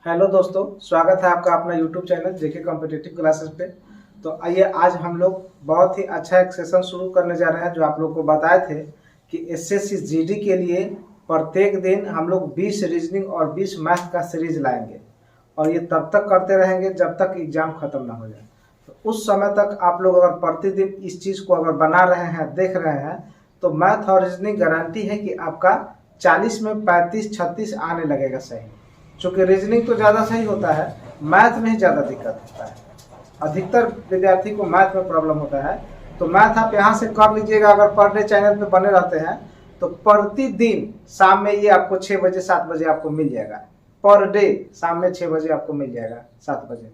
Hello दोस्तों, स्वागत है आपका अपना यूट्यूब चैनल जेके कॉम्पिटिटिव क्लासेस पे। तो आइए आज हम लोग बहुत ही अच्छा एक सेशन शुरू करने जा रहे हैं। जो आप लोग को बताए थे कि एसएससी जीडी के लिए प्रत्येक दिन हम लोग 20 रीजनिंग और 20 मैथ का सीरीज लाएंगे और ये तब तक करते रहेंगे जब तक एग्जाम खत्म ना हो जाए। तो उस समय तक आप लोग अगर प्रतिदिन इस चीज़ को अगर बना रहे हैं, देख रहे हैं, तो मैथ और रीजनिंग गारंटी है कि आपका 40 में 35-36 आने लगेगा सही। चूँकि रीजनिंग तो ज़्यादा सही होता है, मैथ में ही ज़्यादा दिक्कत होता है। अधिकतर विद्यार्थी को मैथ में प्रॉब्लम होता है। तो मैथ आप यहाँ से कर लीजिएगा। अगर पर डे चैनल पे बने रहते हैं तो प्रतिदिन शाम में ये आपको 6 बजे 7 बजे आपको मिल जाएगा। पर डे शाम में 6 बजे आपको मिल जाएगा, 7 बजे।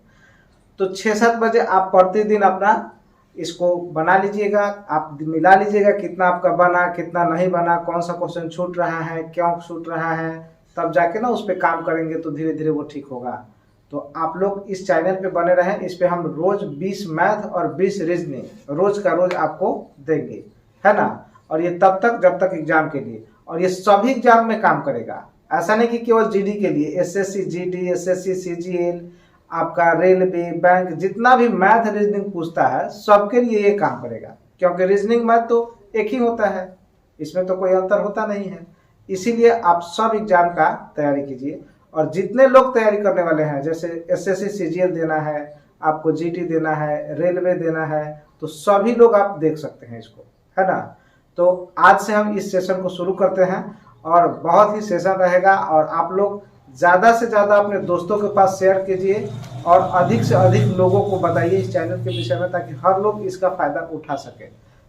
तो 6-7 बजे आप प्रतिदिन अपना इसको बना लीजिएगा। आप मिला लीजिएगा कितना आपका बना, कितना नहीं बना, कौन सा क्वेश्चन छूट रहा है, क्यों छूट रहा है, तब जाके ना उस पर काम करेंगे तो धीरे धीरे वो ठीक होगा। तो आप लोग इस चैनल पे बने रहें। इस पे हम रोज 20 मैथ और 20 रीजनिंग रोज का रोज आपको देंगे, है ना। और ये तब तक जब तक एग्जाम के लिए, और ये सभी एग्जाम में काम करेगा। ऐसा नहीं कि केवल जीडी के लिए, एसएससी जीडी, एसएससी सीजीएल, आपका रेलवे, बैंक, जितना भी मैथ रीजनिंग पूछता है सबके लिए ये काम करेगा। क्योंकि रीजनिंग मैथ तो एक ही होता है, इसमें तो कोई अंतर होता नहीं है। इसीलिए आप सब एग्जाम का तैयारी कीजिए। और जितने लोग तैयारी करने वाले हैं, जैसे एसएससी सीजीएल देना है, आपको जीटी देना है, रेलवे देना है, तो सभी लोग आप देख सकते हैं इसको, है ना। तो आज से हम इस सेशन को शुरू करते हैं और बहुत ही सेशन रहेगा। और आप लोग ज़्यादा से ज़्यादा अपने दोस्तों के पास शेयर कीजिए और अधिक से अधिक लोगों को बताइए इस चैनल के विषय में, ताकि हर लोग इसका फ़ायदा उठा सके।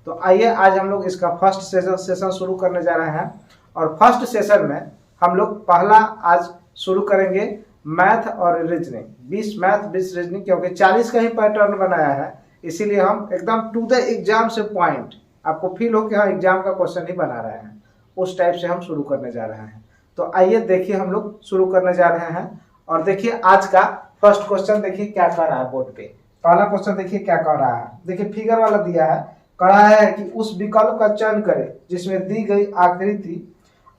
तो आइए आज हम लोग इसका फर्स्ट सेशन शुरू करने जा रहे हैं। और फर्स्ट सेशन में हम लोग पहला आज शुरू करेंगे मैथ और रीजनिंग। 20 मैथ 20 रीजनिंग, क्योंकि 40 का ही पैटर्न बनाया है, इसीलिए हम एकदम टू द एग्जाम से पॉइंट आपको फील हो कि हाँ एग्जाम का क्वेश्चन ही बना रहे हैं, उस टाइप से हम शुरू करने जा रहे हैं। तो आइए देखिए हम लोग शुरू करने जा रहे हैं। और देखिए आज का फर्स्ट क्वेश्चन देखिए क्या कर रहा है बोर्ड पे। पहला क्वेश्चन देखिए क्या कर रहा है। देखिए फिगर वाला दिया है, कहा है कि उस विकल्प का चयन करें जिसमें दी गई आकृति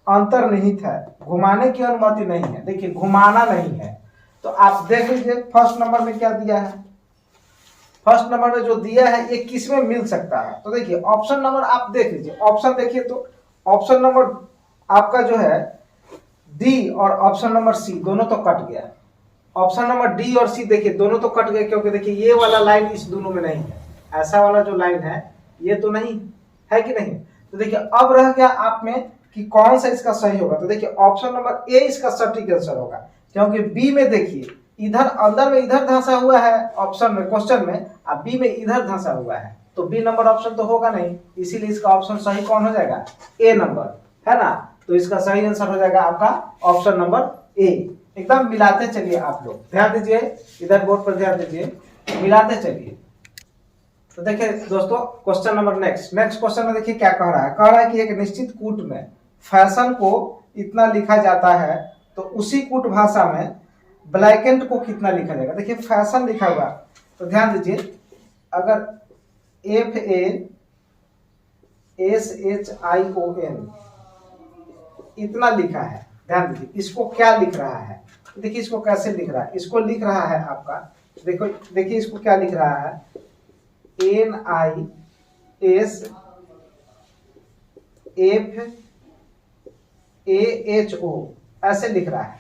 अंतर्निहित है, घुमाने की अनुमति नहीं है। देखिए घुमाना नहीं है, तो आप देख लीजिए फर्स्ट नंबर में क्या दिया है। फर्स्ट नंबर में जो दिया है ये किस में मिल सकता है। तो देखिए ऑप्शन नंबर आप देख लीजिए, ऑप्शन देखिए तो ऑप्शन नंबर आपका जो है डी और ऑप्शन नंबर सी दोनों तो कट गया। ऑप्शन नंबर डी और सी देखिए दोनों तो कट गए, क्योंकि देखिए ये वाला लाइन इस दोनों में नहीं है, ऐसा वाला जो लाइन है ये तो नहीं है कि नहीं। तो देखिए अब रह गया आप में कि कौन सा इसका सही होगा। तो देखिए ऑप्शन नंबर ए इसका सटीक आंसर होगा, क्योंकि बी में देखिए इधर अंदर में इधर धंसा हुआ है ऑप्शन में, क्वेश्चन में, और बी में इधर धंसा हुआ है, तो बी नंबर ऑप्शन तो होगा नहीं। इसीलिए इसका ऑप्शन सही कौन हो जाएगा, ए नंबर, है ना। तो इसका सही आंसर हो जाएगा आपका ऑप्शन नंबर ए। एकदम मिलाते चलिए आप लोग, ध्यान दीजिए, इधर बोर्ड पर ध्यान दीजिए, मिलाते चलिए। तो देखिए दोस्तों क्वेश्चन नंबर नेक्स्ट क्वेश्चन में देखिए क्या कह रहा है। कह रहा है कि एक निश्चित कूट में फैशन को इतना लिखा जाता है, तो उसी कूट भाषा में ब्लैकेंट को कितना लिखा जाएगा। देखिए फैशन लिखा हुआ, तो ध्यान दीजिए, अगर FASHION इतना लिखा है, ध्यान दीजिए इसको क्या लिख रहा है। देखिए इसको कैसे लिख रहा है, इसको लिख रहा है आपका, देखो देखिए इसको क्या लिख रहा है, NISFAHO ऐसे लिख रहा है।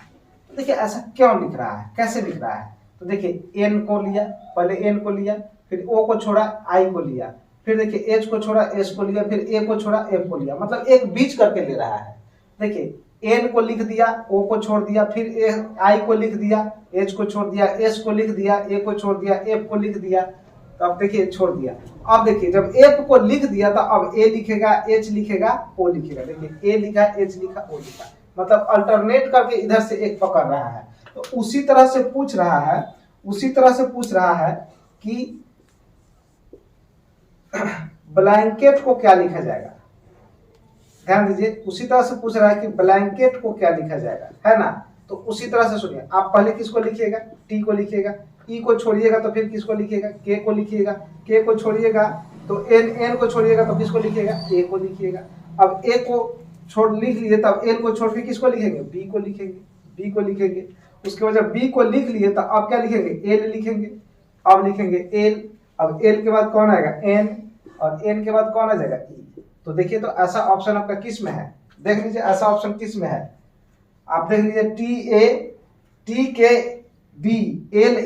तो देखिए ऐसा क्यों लिख रहा है, कैसे लिख रहा है। तो देखिए एन को लिया, पहले एन को लिया, फिर ओ को छोड़ा, आई को लिया, फिर देखिए एच को छोड़ा, एस को लिया, फिर ए को छोड़ा, एफ को लिया, मतलब एक बीच करके ले रहा है। देखिए एन को लिख दिया, ओ को छोड़ दिया, फिर आई को लिख दिया, एच को छोड़ दिया, एस को लिख दिया, ए को छोड़ दिया, एफ को लिख दिया, तो अब देखिए छोड़ दिया। अब देखिए जब एफ को लिख दिया तो अब ए लिखेगा, एच लिखेगा, ओ लिखेगा। देखिए ए लिखा, एच लिखा, ओ लिखा, मतलब अल्टरनेट करके इधर से एक पकड़ रहा है। तो उसी तरह से पूछ रहा है कि ब्लैंकेट को क्या लिखा जाएगा। ध्यान दीजिए उसी तरह से पूछ रहा है कि ब्लैंकेट को क्या लिखा जाएगा, है ना। तो उसी तरह से सुनिए, आप पहले किसको लिखिएगा, टी को लिखिएगा, ई को छोड़िएगा तो फिर किसको लिखिएगा, के को लिखिएगा, के को छोड़िएगा तो एन को छोड़िएगा तो किसको लिखिएगा, ए को लिखिएगा। अब ए को छोड़ लिख लिए, तब एन को छोड़ के किसको लिखेंगे, बी को लिखेंगे, बी को लिखेंगे। उसके बाद जब बी को लिख लिए तो अब क्या लिखेंगे, एल लिखेंगे। अब लिखेंगे एल, अब एल के बाद कौन आएगा, एन, और एन के बाद कौन आ जाएगा, ई। तो देखिए तो ऐसा ऑप्शन आपका किस में है, देख लीजिए ऐसा ऑप्शन किस में है, आप देख लीजिए टी के बी एल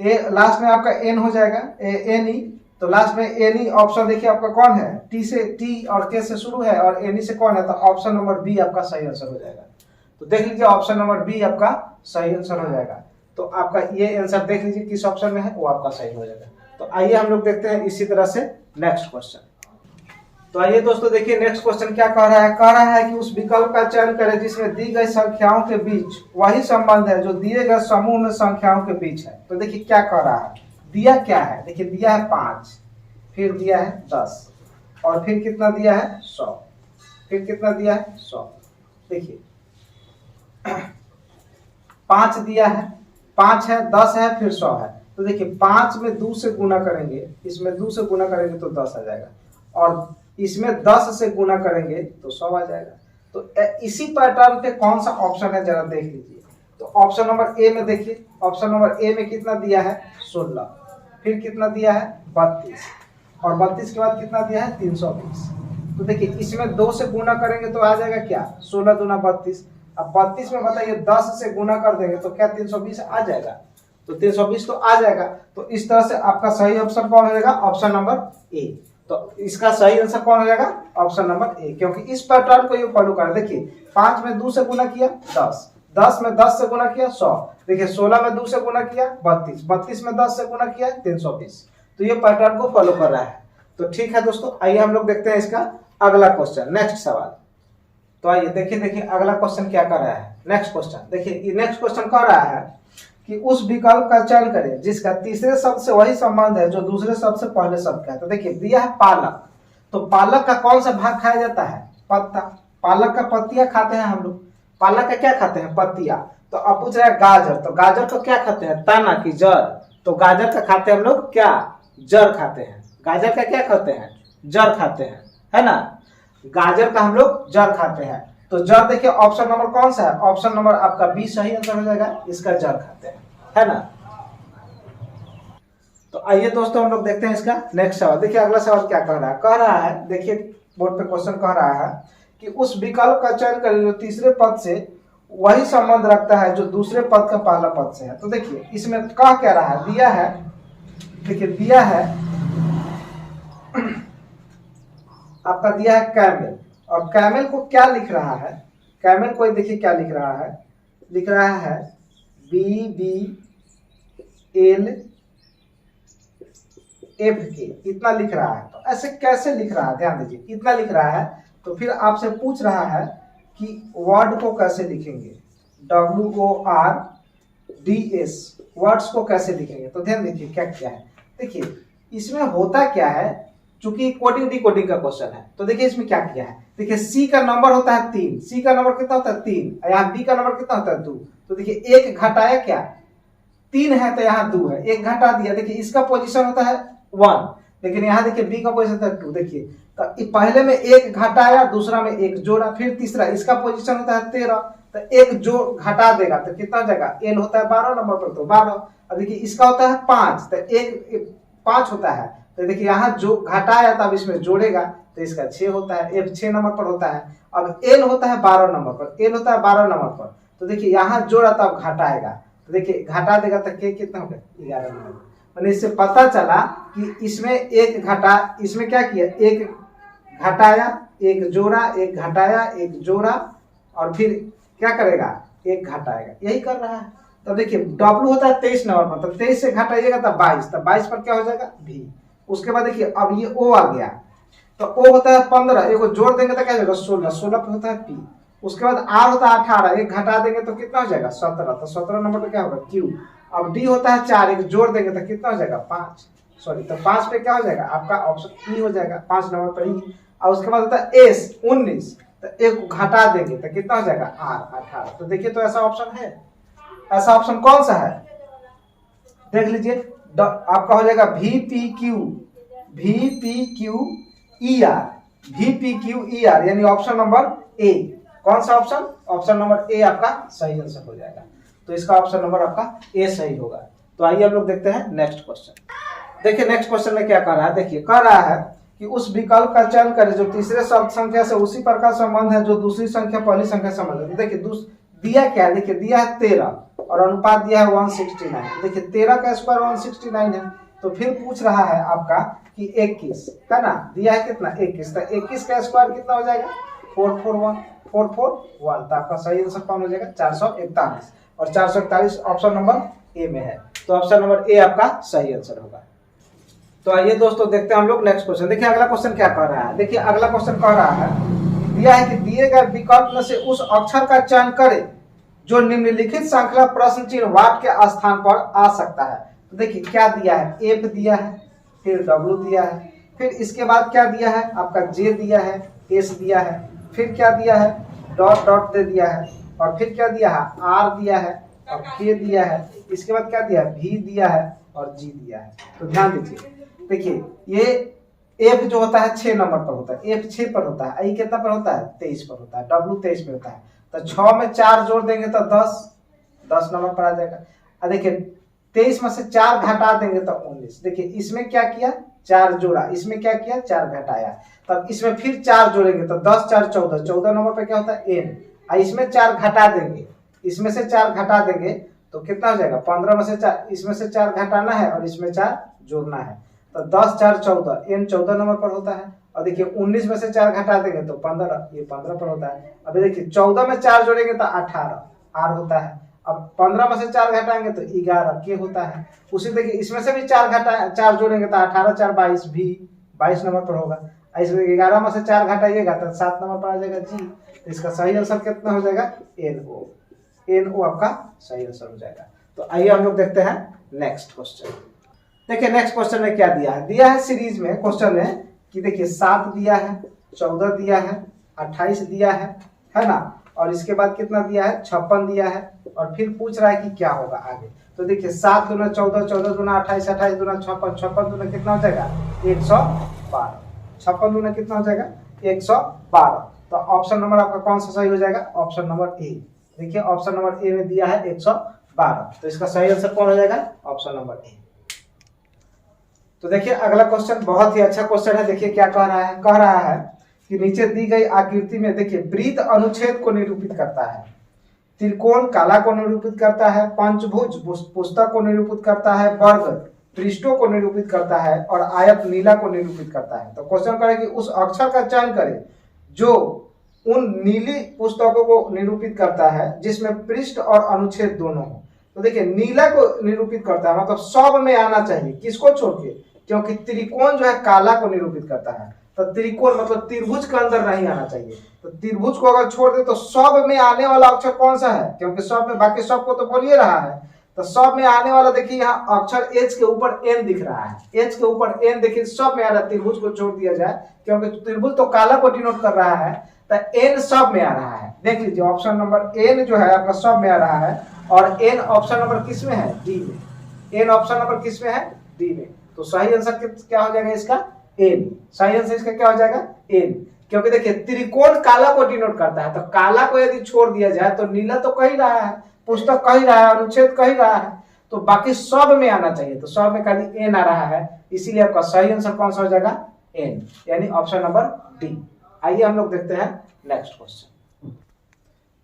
ए लास्ट में आपका एन हो जाएगा, एन ई, तो लास्ट में एन ई ऑप्शन देखिए आपका कौन है, टी से, टी और के से शुरू है और एन ई से कौन है, तो ऑप्शन नंबर बी आपका सही आंसर हो जाएगा। तो देख लीजिए ऑप्शन नंबर बी आपका सही आंसर हो जाएगा। तो आपका ये आंसर देख लीजिए किस ऑप्शन में है, वो आपका सही हो जाएगा। तो आइए हम लोग देखते हैं इसी तरह से नेक्स्ट क्वेश्चन। तो आइए दोस्तों देखिए नेक्स्ट क्वेश्चन क्या कह रहा है कि उस विकल्प का चयन करें जिसमें दी गई संख्याओं के बीच वही संबंध है जो दिए गए समूह में संख्याओं के बीच है। तो देखिए क्या कह रहा है, दिया क्या है, देखिए दिया है 5, फिर दिया है 10, और फिर कितना दिया है 100, फिर कितना दिया है 100। देखिए 5 दिया है, 5 है, 10 है, फिर 100 है। तो देखिए 5 में 2 से गुना करेंगे, इसमें 2 से गुना करेंगे तो 10 आ जाएगा, और इसमें 10 से गुना करेंगे तो 100 आ जाएगा। तो इसी पैटर्न पे कौन सा ऑप्शन है जरा देख लीजिए। तो ऑप्शन नंबर ए में देखिए, ऑप्शन नंबर ए में कितना दिया है 16, फिर कितना दिया है 32, और 32 के बाद कितना दिया है 320। तो देखिए इसमें 2 से गुना करेंगे तो आ जाएगा क्या, 16 दूना 32। अब 32 में बताइए 10 से गुना कर देंगे तो क्या 320 आ जाएगा, तो 320 तो आ जाएगा। तो इस तरह से आपका सही ऑप्शन कौन हो जाएगा, ऑप्शन नंबर ए। तो इसका सही आंसर कौन हो जाएगा, ऑप्शन नंबर ए, क्योंकि इस पैटर्न को ये फॉलो कर। देखिए 5 में 2 से गुना किया 10, 10 में 10 से गुना किया 100, देखिए 16 में 2 से गुना किया 32, 32 में 10 से गुना किया 320। तो ये पैटर्न को फॉलो कर रहा है। तो ठीक है दोस्तों, आइए हम लोग देखते हैं इसका अगला क्वेश्चन, नेक्स्ट सवाल। तो आइए देखिए अगला क्वेश्चन क्या कर रहा है। नेक्स्ट क्वेश्चन देखिए, नेक्स्ट क्वेश्चन कह रहा है कि उस विकल्प का चयन करें जिसका तीसरे शब्द से वही संबंध है जो दूसरे शब्द से पहले शब्द का है। तो देखिए दिया है पालक, तो पालक का कौन सा भाग खाया जाता है, पत्ता। पालक का पत्तियां खाते हैं हम लोग, पालक का क्या खाते हैं, पत्तियां। तो अब पूछ रहा है गाजर, तो गाजर को क्या खाते हैं, तना की जड़। तो गाजर का खाते हैं हम लोग क्या, जड़ खाते हैं। गाजर का क्या खाते हैं, जड़ खाते हैं, है ना। गाजर का हम लोग जड़ खाते हैं। तो जड़ देखिए ऑप्शन नंबर कौन सा है, ऑप्शन नंबर आपका बी सही आंसर हो जाएगा, इसका जड़ खाते हैं, है ना। तो आइए दोस्तों हम लोग देखते हैं इसका नेक्स्ट सवाल। देखिए अगला सवाल क्या कह रहा है, देखिए बोर्ड पे क्वेश्चन कह रहा है कि उस विकल्प का चयन करें जो तीसरे पद से वही संबंध रखता है जो दूसरे पद का पहला पद से है। तो देखिए इसमें कह क्या रहा है, दिया है, देखिए दिया है आपका दिया है कैमल, और कैमल को क्या लिख रहा है, कैमल को देखिए क्या लिख रहा है, लिख रहा है BBL FK, इतना लिख रहा है। तो ऐसे कैसे लिख रहा है, ध्यान दीजिए, इतना लिख रहा है। तो फिर आपसे पूछ रहा है कि वर्ड को कैसे लिखेंगे, WORDS, वर्ड्स को कैसे लिखेंगे। तो ध्यान दीजिए क्या क्या है, देखिए इसमें होता क्या है, चूंकि कोडिंग डिकोडिंग का क्वेश्चन है। तो देखिए इसमें क्या किया है, देखिए सी का नंबर होता है 3, सी का नंबर कितना होता है 3, यहाँ बी का नंबर कितना होता है 2। तो देखिए एक घटाया क्या, 3 है तो यहाँ 2 है, एक घटा दिया, देखिए इसका पोजीशन होता है 1, लेकिन यहाँ देखिए बी का पोजीशन होता है 2। देखिए तो पहले में एक घटाया, दूसरा में एक जोड़ा, फिर तीसरा, इसका पोजीशन होता है 13, तो एक जो घटा देगा तो कितना हो जाएगा, एल होता है 12 नंबर पर तो 12। अब देखिए इसका होता है 5, तो एक 5 होता है, तो देखिए यहाँ जो घटाया तब इसमें जोड़ेगा तो इसका 6 होता है, एफ 6 नंबर पर होता है। अब एल होता है 12 नंबर पर, एल होता है 12 नंबर पर, तो देखिए यहाँ जोड़ा तब घटाएगा, तो देखिए घटा देगा तो के कितना होगा 11 नंबर। मैंने इससे पता चला कि इसमें एक घटा, इसमें क्या किया, एक घटाया, एक जोड़ा, एक घटाया, एक जोड़ा, और फिर क्या करेगा, एक घटाएगा, यही कर रहा है। तो देखिए डब्ल्यू होता है 23 नंबर पर, तो 23 से घटाइएगा तो 22, तो 22 पर क्या हो जाएगा भी। उसके बाद देखिए अब ये ओ आ गया, तो ओ होता है 15, एक जोड़ देंगे तो क्या हो जाएगा 16, 16 पे होता है पी। उसके बाद आर होता है 18, एक घटा देंगे तो कितना हो जाएगा 17, तो 17 नंबर पे क्या होगा क्यू। अब डी होता है 4, एक जोड़ देंगे तो कितना हो जाएगा 5, सॉरी तो 5 पे क्या हो जाएगा आपका ऑप्शन ई हो जाएगा, 5 नंबर पर ई। और उसके बाद होता है एस 19, तो एक घटा देंगे तो कितना हो जाएगा आर 18। तो देखिए तो ऐसा ऑप्शन है, ऐसा ऑप्शन कौन सा है देख लीजिए, आपका हो जाएगा VPQER, यानी ऑप्शन नंबर ए। कौन सा ऑप्शन, ऑप्शन नंबर ए आपका सही आंसर हो जाएगा। तो इसका ऑप्शन नंबर आपका ए सही होगा। तो आइए हम लोग देखते हैं नेक्स्ट क्वेश्चन। देखिए नेक्स्ट क्वेश्चन में क्या कर रहा है, देखिए कह रहा है कि उस विकल्प का चयन करें जो तीसरे शब्द संख्या से उसी प्रकार संबंध है जो दूसरी संख्या पहली संख्या से संबंध है। देखिए दिया क्या है, देखिए दिया है 13 और अनुपात दिया है 169। देखिए 13 का स्क्वायर 169 है, तो फिर पूछ रहा है आपका कि 21 है ना, दिया है कितना 21, तो 21 का स्क्वायर कितना हो जाएगा 441। तो आपका सही आंसर कौन हो जाएगा 441, और 441 ऑप्शन नंबर ए में है, तो ऑप्शन नंबर ए आपका सही आंसर होगा। तो आइए दोस्तों देखते हैं हम लोग नेक्स्ट क्वेश्चन। देखिए अगला क्वेश्चन क्या कह रहा है, देखिए अगला क्वेश्चन कह रहा है दिया है कि दिए गए विकल्प में से उस अक्षर का चयन करें जो निम्नलिखित श्रृंखला प्रश्न चिन्ह वाट के स्थान पर आ सकता है। तो देखिए क्या दिया है, एफ दिया है, फिर डब्ल्यू दिया है, फिर इसके बाद क्या दिया है आपका जे दिया है, एस दिया है, फिर क्या दिया है डॉट डॉट दे दिया है, और फिर क्या दिया है आर दिया है और के दिया है, इसके बाद क्या दिया है भी दिया है और जी दिया है। तो ध्यान दीजिए, देखिए ये एफ जो होता है 6 नंबर पर होता है, एफ 6 पर होता है, आई कितना पर होता है 23 पर होता है, डब्ल्यू 23 पर होता है, तो 6 में 4 जोड़ देंगे तो 10 नंबर पर आ जाएगा। अब देखिए 23 में से 4 घटा देंगे तो 19। देखिए इसमें क्या किया 4 जोड़ा, इसमें क्या किया 4 घटाया, तब इसमें फिर 4 जोड़ेंगे तो 10 4 14, 14 नंबर पर क्या होता है एन। इसमें 4 घटा देंगे, इसमें से 4 घटा देंगे तो कितना हो जाएगा 15 में से 4, इसमें से 4 घटाना है और इसमें 4 जोड़ना है, तो 10 4 14, एन 14 नंबर पर होता है। और देखिए 19 में से 4 घटा देंगे तो 15, ये 15 पर होता है। अभी देखिए 14 में 4 जोड़ेंगे तो 18 आर होता है, अब 15 में से 4 घटाएंगे तो 11 के होता है। उसी देखिए इसमें से भी 4 जोड़ेंगे तो 18 4 22 भी 22 नंबर पर होगा। इसमें 11 में से 4 घटाइएगा तो 7 नंबर पर आ जाएगा जी। तो इसका सही आंसर कितना हो जाएगा एन ओ आपका सही आंसर हो जाएगा। तो आइए हम लोग देखते हैं नेक्स्ट क्वेश्चन। देखिए नेक्स्ट क्वेश्चन में क्या दिया है सीरीज में क्वेश्चन में कि देखिए 7 दिया है, 14 दिया है, 28 दिया है ना, और इसके बाद कितना दिया है 56 दिया है, और फिर पूछ रहा है कि क्या होगा आगे। तो देखिए 7 दूना 14, 14 दूना 28, 28 दूना 56, 56 दूना कितना हो जाएगा 112, 56 दूना कितना हो जाएगा 112। तो ऑप्शन नंबर आपका कौन सा सही हो जाएगा, ऑप्शन नंबर ए। देखिए ऑप्शन नंबर ए में दिया है 112, तो इसका सही आंसर कौन हो जाएगा ऑप्शन नंबर ए। तो देखिए अगला क्वेश्चन बहुत ही अच्छा क्वेश्चन है। देखिए क्या कह रहा है कि नीचे दी गई आकृति में देखिए वृत्त अनुच्छेद को निरूपित करता है, त्रिकोण काला को निरूपित करता है, पंचभुज पुस्तक को निरूपित करता है, वर्ग पृष्ठों को निरूपित करता है, और आयत नीला को निरूपित करता है। तो क्वेश्चन करें कि उस अक्षर का चयन करें जो उन नीली पुस्तकों को निरूपित करता है जिसमें पृष्ठ और अनुच्छेद दोनों हो। तो देखिए नीला को निरूपित करता है मतलब सब में आना चाहिए, किसको छोड़ के, क्योंकि त्रिकोण जो है काला को निरूपित करता है, तो त्रिकोण मतलब त्रिभुज के अंदर नहीं आना चाहिए। तो त्रिभुज को अगर छोड़ दे तो सब में आने वाला अक्षर कौन सा है, क्योंकि सब में बाकी सब को तो बोल ही रहा है, तो सब में आने वाला देखिए यहाँ अक्षर एच के ऊपर एन दिख रहा है, एच के ऊपर एन देखिए सब में आ रहा है। त्रिभुज को छोड़ दिया जाए क्योंकि त्रिभुज तो काला को डिनोट कर रहा है, तो एन सब में आ रहा है। देख लीजिए ऑप्शन नंबर एन जो है आपका सब में आ रहा है, और एन ऑप्शन नंबर किस में है डी में, एन ऑप्शन नंबर किस में है डी में। तो सही आंसर क्या हो जाएगा इसका एन, सही आंसर इसका क्या हो जाएगा एन, क्योंकि देखिए त्रिकोण काला को डिनोट करता है, तो काला को यदि छोड़ दिया जाए तो नीला तो कह ही रहा है, पुस्तक कह ही रहा है, अनुच्छेद कह ही रहा है, तो बाकी सब में आना चाहिए, तो सब में खाली एन आ रहा है, इसीलिए आपका सही आंसर कौन सा हो जाएगा एन, यानी ऑप्शन नंबर डी। आइए हम लोग देखते हैं नेक्स्ट क्वेश्चन।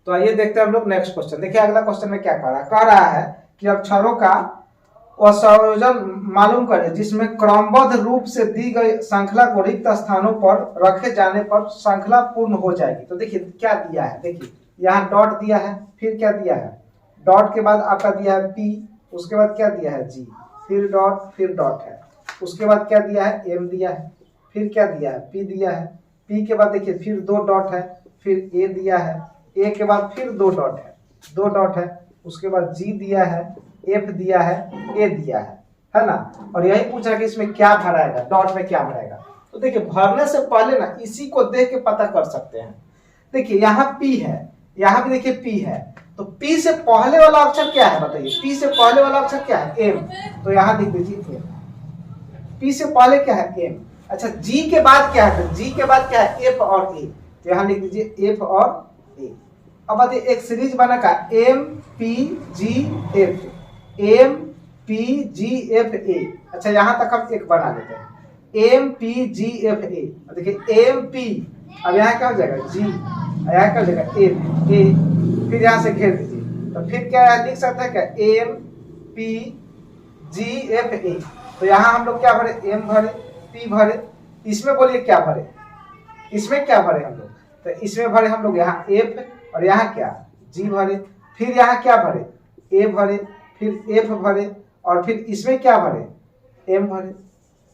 तो आइए देखते हैं हम लोग नेक्स्ट क्वेश्चन। देखिए अगला क्वेश्चन में क्या कह रहा है कि अक्षरों का वह संयोजन मालूम करें जिसमें क्रमबद्ध रूप से दी गई श्रृंखला को रिक्त स्थानों पर रखे जाने पर श्रृंखला पूर्ण हो जाएगी। तो देखिए क्या दिया है, देखिए यहाँ डॉट दिया है, फिर क्या दिया है डॉट के बाद आपका दिया है पी, उसके बाद क्या दिया है जी, फिर डॉट है, उसके बाद क्या दिया है एम दिया है, फिर क्या दिया है पी दिया है, पी के बाद देखिए फिर 2 डॉट है, फिर ए दिया है, ए के बाद फिर 2 डॉट है, उसके बाद जी दिया है, एफ दिया है, ए दिया है ना, और यही पूछा कि इसमें क्या भराएगा, डॉट में क्या भराएगा। तो देखिए भरने से पहले ना इसी को देख के पता कर सकते हैं। देखिए यहाँ पी है, यहाँ भी देखिए पी है, तो पी से पहले वाला अक्षर क्या है बताइए, पी से पहले वाला अक्षर क्या है एम, तो यहाँ लिख दीजिए एम, पी से पहले क्या है एम। अच्छा जी के बाद क्या है, जी के बाद क्या है एफ और ए, तो यहाँ लिख दीजिए एफ और ए। अब आते एक सीरीज बना का MPGF, MPGFA। अच्छा यहाँ तक हम एक बना लेते हैं MPGFA। देखिए MP, अब यहाँ क्या हो जाएगा G, यहाँ क्या हो जाएगा A, फिर यहाँ से घेर दीजिए तो फिर क्या लिख सकते हैं क्या MPGFA। तो यहाँ हम लोग क्या भरे, M भरे, P भरे, इसमें बोलिए क्या भरे, इसमें क्या भरे हम लोग, तो इसमें भरे हम लोग यहाँ F और यहाँ क्या G भरे, फिर यहाँ क्या भरे A भरे, फिर F भरे और फिर इसमें क्या भरे M भरे।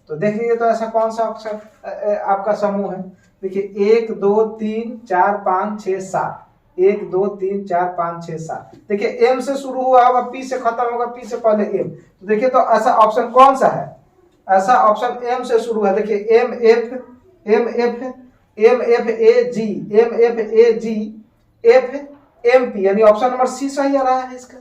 तो देख लीजिए तो ऐसा कौन सा अक्षर आपका समूह है। देखिए 1 2 3 4 5 6 7, 1 2 3 4 5 6 7। देखिए M से शुरू हुआ होगा, P से खत्म होगा, P से पहले M। तो देखिए तो ऐसा ऑप्शन कौन सा है, ऐसा ऑप्शन M से शुरू है। देखिए MF, MFAG, MFAG, FMP, यानी ऑप्शन नंबर C सही आ रहा है। इसका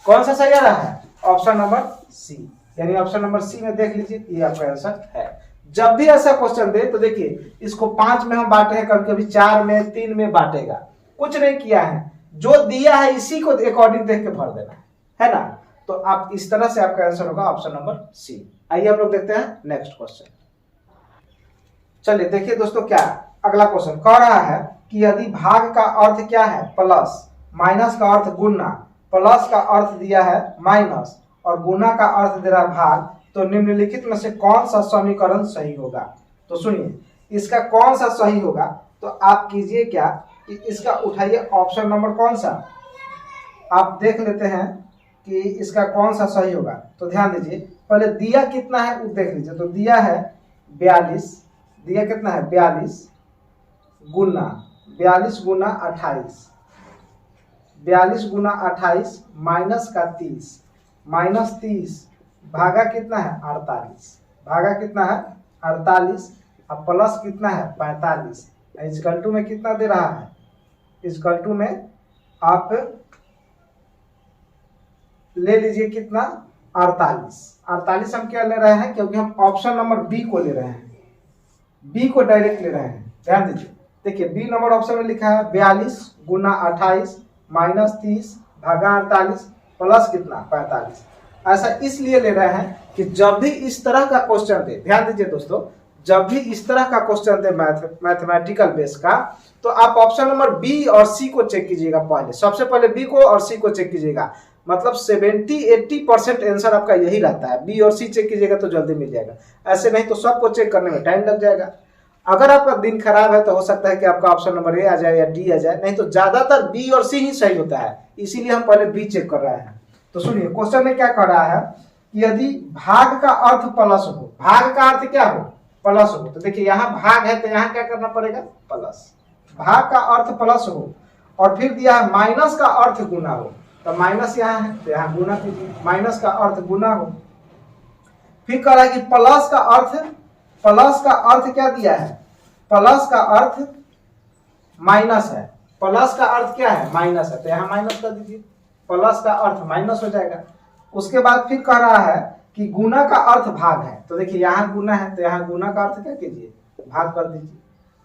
कौन सा सही आ रहा है, ऑप्शन नंबर C, यानी ऑप्शन नंबर C में देख लीजिए ये आपका आंसर है। जब भी ऐसा क्वेश्चन दे तो देखिए इसको 5 में हम बांटे हैं, कभी कभी 4 में, 3 में बांटेगा, कुछ नहीं किया है, जो दिया है इसी को अकॉर्डिंग देख के भर देना है ना। तो आप इस तरह से आपका आंसर होगा ऑप्शन नंबर C। आइए हम लोग देखते हैं नेक्स्ट क्वेश्चन। चलिए देखिए दोस्तों क्या अगला क्वेश्चन कह रहा है कि यदि भाग का अर्थ क्या है प्लस, माइनस का अर्थ गुना, प्लस का अर्थ दिया है माइनस और गुना का अर्थ दे रहा है भाग, तो निम्नलिखित में से कौन सा समीकरण सही होगा। तो सुनिए इसका कौन सा सही होगा, तो आप कीजिए क्या कि इसका उठाइए ऑप्शन नंबर कौन सा, आप देख लेते हैं कि इसका कौन सा सही होगा। तो ध्यान दीजिए पहले दिया कितना है वो देख लीजिए। तो दिया है 42, दिया कितना है 42 गुना 28, 42 गुना 28 माइनस का 30, माइनस 30 भागा कितना है 48, भागा कितना है 48 और प्लस कितना है 45। इक्वल टू में कितना दे रहा है, इक्वल टू में आप ले लीजिए कितना 48। 48 हम क्या ले रहे हैं, क्योंकि हम ऑप्शन नंबर बी को ले रहे हैं, बी को डायरेक्ट ले रहे हैं। ध्यान दीजिए देखिए बी नंबर ऑप्शन में लिखा है 42 गुना 28 माइनस 30 भागा 48 प्लस कितना 45। ऐसा इसलिए ले रहे हैं कि जब भी इस तरह का क्वेश्चन दे, ध्यान दीजिए दोस्तों, जब भी इस तरह का क्वेश्चन दे मैथमेटिकल बेस का, तो आप ऑप्शन नंबर बी और सी को चेक कीजिएगा। पहले सबसे पहले बी को और सी को चेक कीजिएगा, मतलब 70-80% आंसर आपका यही रहता है। बी और सी चेक कीजिएगा तो जल्दी मिल जाएगा, ऐसे नहीं तो सबको चेक करने में टाइम लग जाएगा। अगर आपका दिन खराब है तो हो सकता है कि आपका ऑप्शन नंबर ए आ जाए या डी आ जाए, नहीं तो ज्यादातर बी और सी ही सही होता है, इसीलिए हम पहले बी चेक कर रहे हैं। तो सुनिए क्वेश्चन में क्या कह रहा है कि यदि भाग का अर्थ प्लस हो, भाग का अर्थ क्या हो प्लस हो, तो देखिए यहाँ भाग है तो यहाँ क्या करना पड़ेगा प्लस, भाग का अर्थ प्लस हो और फिर दिया है माइनस का अर्थ गुना हो, तो माइनस यहाँ है तो यहाँ गुना कीजिए, माइनस का अर्थ गुना हो। फिर कह रहा है कि प्लस का अर्थ क्या दिया है, प्लस का अर्थ माइनस है, प्लस का अर्थ क्या है माइनस है, तो यहाँ माइनस कर दीजिए, प्लस का अर्थ माइनस हो जाएगा। उसके बाद फिर कह रहा है कि गुना का अर्थ भाग है, तो देखिए यहाँ गुना है तो यहाँ गुना का अर्थ क्या कीजिए भाग कर दीजिए।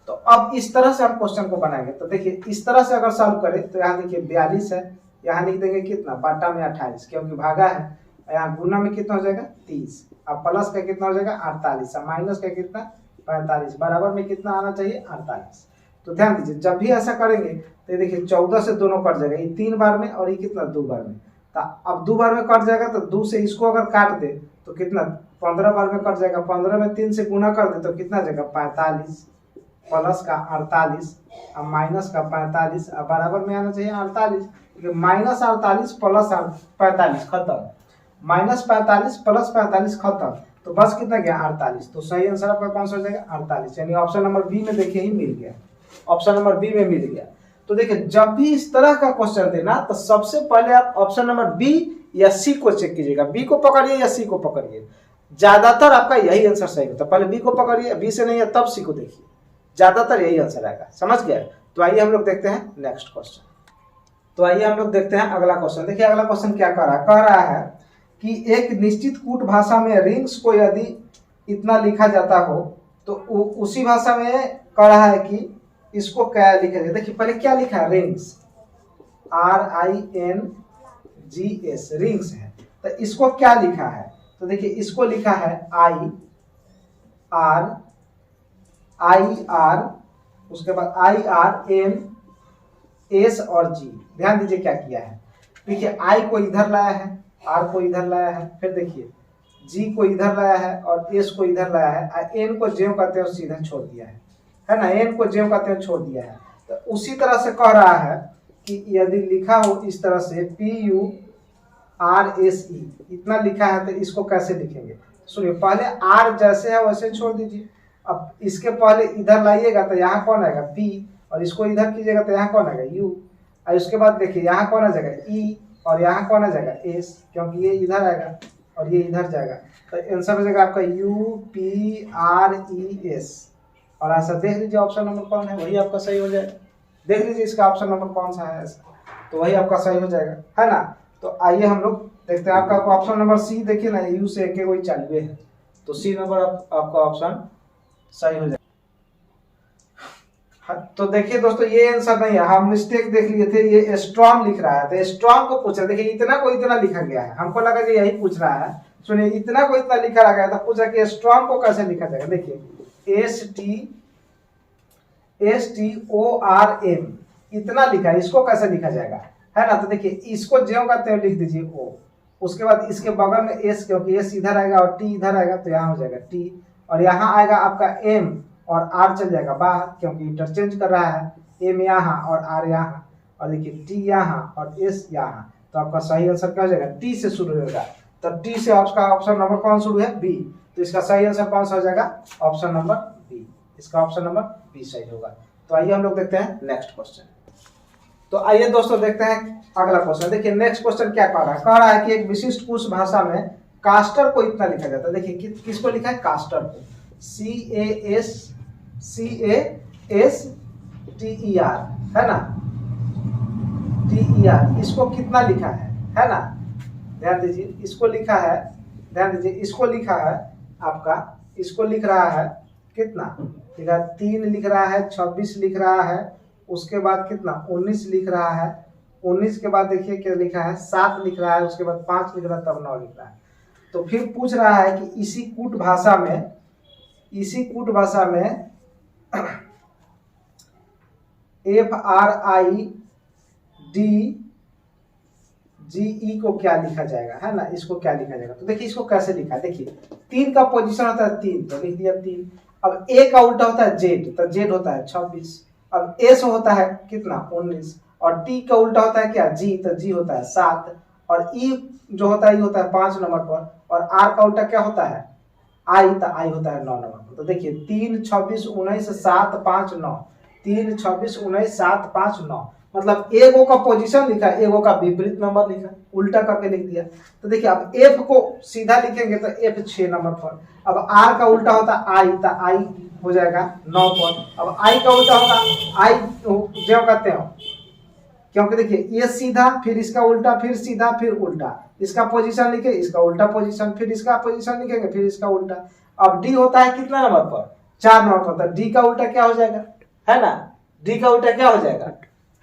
तो अब इस तरह से हम क्वेश्चन को बनाएंगे। तो देखिए इस तरह से अगर सॉल्व करें तो यहाँ देखिए 42 है, यहाँ लिख देंगे कितना बाटा में 28 क्योंकि भागा है, यहाँ गुना में कितना हो जाएगा 30, अब प्लस का कितना हो जाएगा 48, अब माइनस का कितना 45, बराबर में कितना आना चाहिए 48। तो ध्यान दीजिए जब भी ऐसा करेंगे तो देखिए 14 से दोनों कट जाएगा, ये 3 बार में और ये कितना 2 बार में, तो अब 2 बार में कट जाएगा तो 2 से इसको अगर काट दे तो कितना 15 बार में कट जाएगा, 15 में 3 से गुना कर दे तो कितना जाएगा 45 प्लस का 48 अब माइनस का 45, अब बराबर में आना चाहिए 48, माइनस 48 प्लस 45 खत्म, माइनस 45 प्लस 45 खत्म, तो बस कितना गया 48। तो सही आंसर आपका कौन सा हो जाएगा 48, यानी ऑप्शन नंबर बी में देखिए ही मिल गया, ऑप्शन नंबर बी में मिल गया। तो देखिए जब भी इस तरह का क्वेश्चन देना तो सबसे पहले आप ऑप्शन नंबर बी या सी को चेक कीजिएगा, बी को पकड़िए या सी को पकड़िए, ज्यादातर आपका यही आंसर सही होता है। पहले बी को पकड़िए, बी से नहीं है तब सी को देखिए, ज्यादातर यही आंसर आएगा, समझ गया। तो आइए हम लोग देखते हैं नेक्स्ट क्वेश्चन। तो आइए हम लोग देखते हैं अगला क्वेश्चन। देखिए अगला क्वेश्चन क्या कह रहा है कि एक निश्चित कूट भाषा में रिंग्स को यदि इतना लिखा जाता हो तो उसी भाषा में कह रहा है कि इसको क्या लिखा जाए। देखिए पहले क्या लिखा है रिंग्स, RINGS रिंग्स है। तो इसको क्या लिखा है, तो देखिए इसको लिखा है IR, उसके बाद IRNS और G। ध्यान दीजिए क्या किया है, देखिए I को इधर लाया है, R को इधर लाया है, फिर देखिए G को इधर लाया है और S को इधर लाया है, N को ज्यों कहते हैं सीधा छोड़ दिया है ना, N को ज्यों कहते हैं छोड़ दिया है। तो उसी तरह से कह रहा है कि यदि लिखा हो इस तरह से PURSE इतना लिखा है, तो इसको कैसे लिखेंगे, सुनिए पहले R जैसे है वैसे छोड़ दीजिए। अब इसके पहले इधर लाइएगा तो यहाँ कौन आएगा P, और इसको इधर कीजिएगा तो यहाँ कौन आएगा U, और उसके बाद देखिए यहाँ कौन आ जाएगा E, और यहाँ कौन आ जाएगा S, क्योंकि ये इधर आएगा और ये इधर जाएगा। तो आंसर हो जाएगा आपका UPRES। और ऐसा देख लीजिए ऑप्शन नंबर कौन है, वही आपका सही हो जाएगा। देख लीजिए इसका ऑप्शन नंबर कौन सा है ऐसा, तो वही आपका सही हो जाएगा, है ना। तो आइए हम लोग देखते हैं आपका ऑप्शन नंबर सी। देखिए ना, U से एक वही 40 है, तो सी नंबर आपका ऑप्शन सही हो जाएगा। तो देखिए दोस्तों ये आंसर नहीं है, हम मिस्टेक देख लिए थे, ये स्ट्रॉन्ग लिख रहा है, तो स्ट्रॉन्ग को पूछ रहा है। देखिए इतना को इतना लिखा गया है, हमको लगा कि यही पूछ रहा है। सुनिए इतना को इतना लिखा गया था, पूछा कि स्ट्रॉन्ग को कैसे लिखा जाएगा। देखिए STORM इतना लिखा है, इसको कैसे लिखा जाएगा, है ना। तो देखिए इसको ज्यों का त्यों लिख दीजिए O, उसके बाद इसके बगल में S, क्योंकि S इधर आएगा और T इधर आएगा, तो यहाँ हो जाएगा T, और यहाँ आएगा आपका M और R चल जाएगा बाहर, क्योंकि इंटरचेंज कर रहा है, M यहाँ और R यहाँ, और देखिए T यहाँ और S यहाँ। तो आपका सही आंसर क्या हो जाएगा, T से शुरू होगा। तो T से आपका ऑप्शन नंबर कौन शुरू है, B। तो इसका सही आंसर कौन सा हो जाएगा, ऑप्शन नंबर B। इसका ऑप्शन नंबर B सही होगा। तो आइए हम लोग देखते हैं नेक्स्ट क्वेश्चन। तो आइए दोस्तों देखते हैं अगला क्वेश्चन। देखिए नेक्स्ट क्वेश्चन क्या कह रहा है कि एक विशिष्ट कुछ भाषा में कास्टर को इतना लिखा जाता है। देखिए किसको लिखा है, कास्टर को, CASTER, है ना, TER, इसको कितना लिखा है ना। ध्यान दीजिए इसको लिखा है, ध्यान दीजिए इसको लिखा है आपका, इसको लिख रहा है कितना, लिखा 3 लिख रहा है, 26 लिख रहा है, उसके बाद कितना 19 लिख रहा है, 19 के बाद देखिए क्या लिखा है 7 लिख रहा है, उसके बाद 5 लिख रहा है, तब 9 लिख रहा है। तो फिर पूछ रहा है कि इसी कूट भाषा में FRIDGE को क्या लिखा जाएगा, है ना, इसको क्या लिखा जाएगा। तो देखिए इसको कैसे लिखा है, देखिए 3 का पोजीशन होता है 3, तो लिख दिया 3। अब A का उल्टा होता है Z, तो Z होता है 26। अब S होता है कितना 19, और T का उल्टा होता है क्या G, तो G होता है 7, और E जो होता है ये होता है 5 नंबर पर, और R का उल्टा क्या होता है I, तो I होता है 9 नंबर पर। तो देखिए 3 26 19 7 5 9, 3 26 19 7 5 9, मतलब एगो का पोजीशन लिखा है, एगो का विपरीत नंबर लिखा, उल्टा करके लिख दिया। तो देखिए अब F को सीधा लिखेंगे तो F 6 नंबर पर, अब R का उल्टा होता है I, तो I हो जाएगा 9 पर। अब I का उल्टा होगा I जो कहते हो, क्योंकि देखिए ये सीधा, फिर इसका उल्टा, फिर सीधा, फिर उल्टा, इसका पोजीशन लिखे, इसका उल्टा पोजीशन, फिर इसका पोजीशन लिखेंगे, फिर इसका उल्टा। अब D होता है कितना नंबर पर, 4 नंबर पर, तो D का उल्टा क्या हो जाएगा, है ना, D का उल्टा क्या हो जाएगा,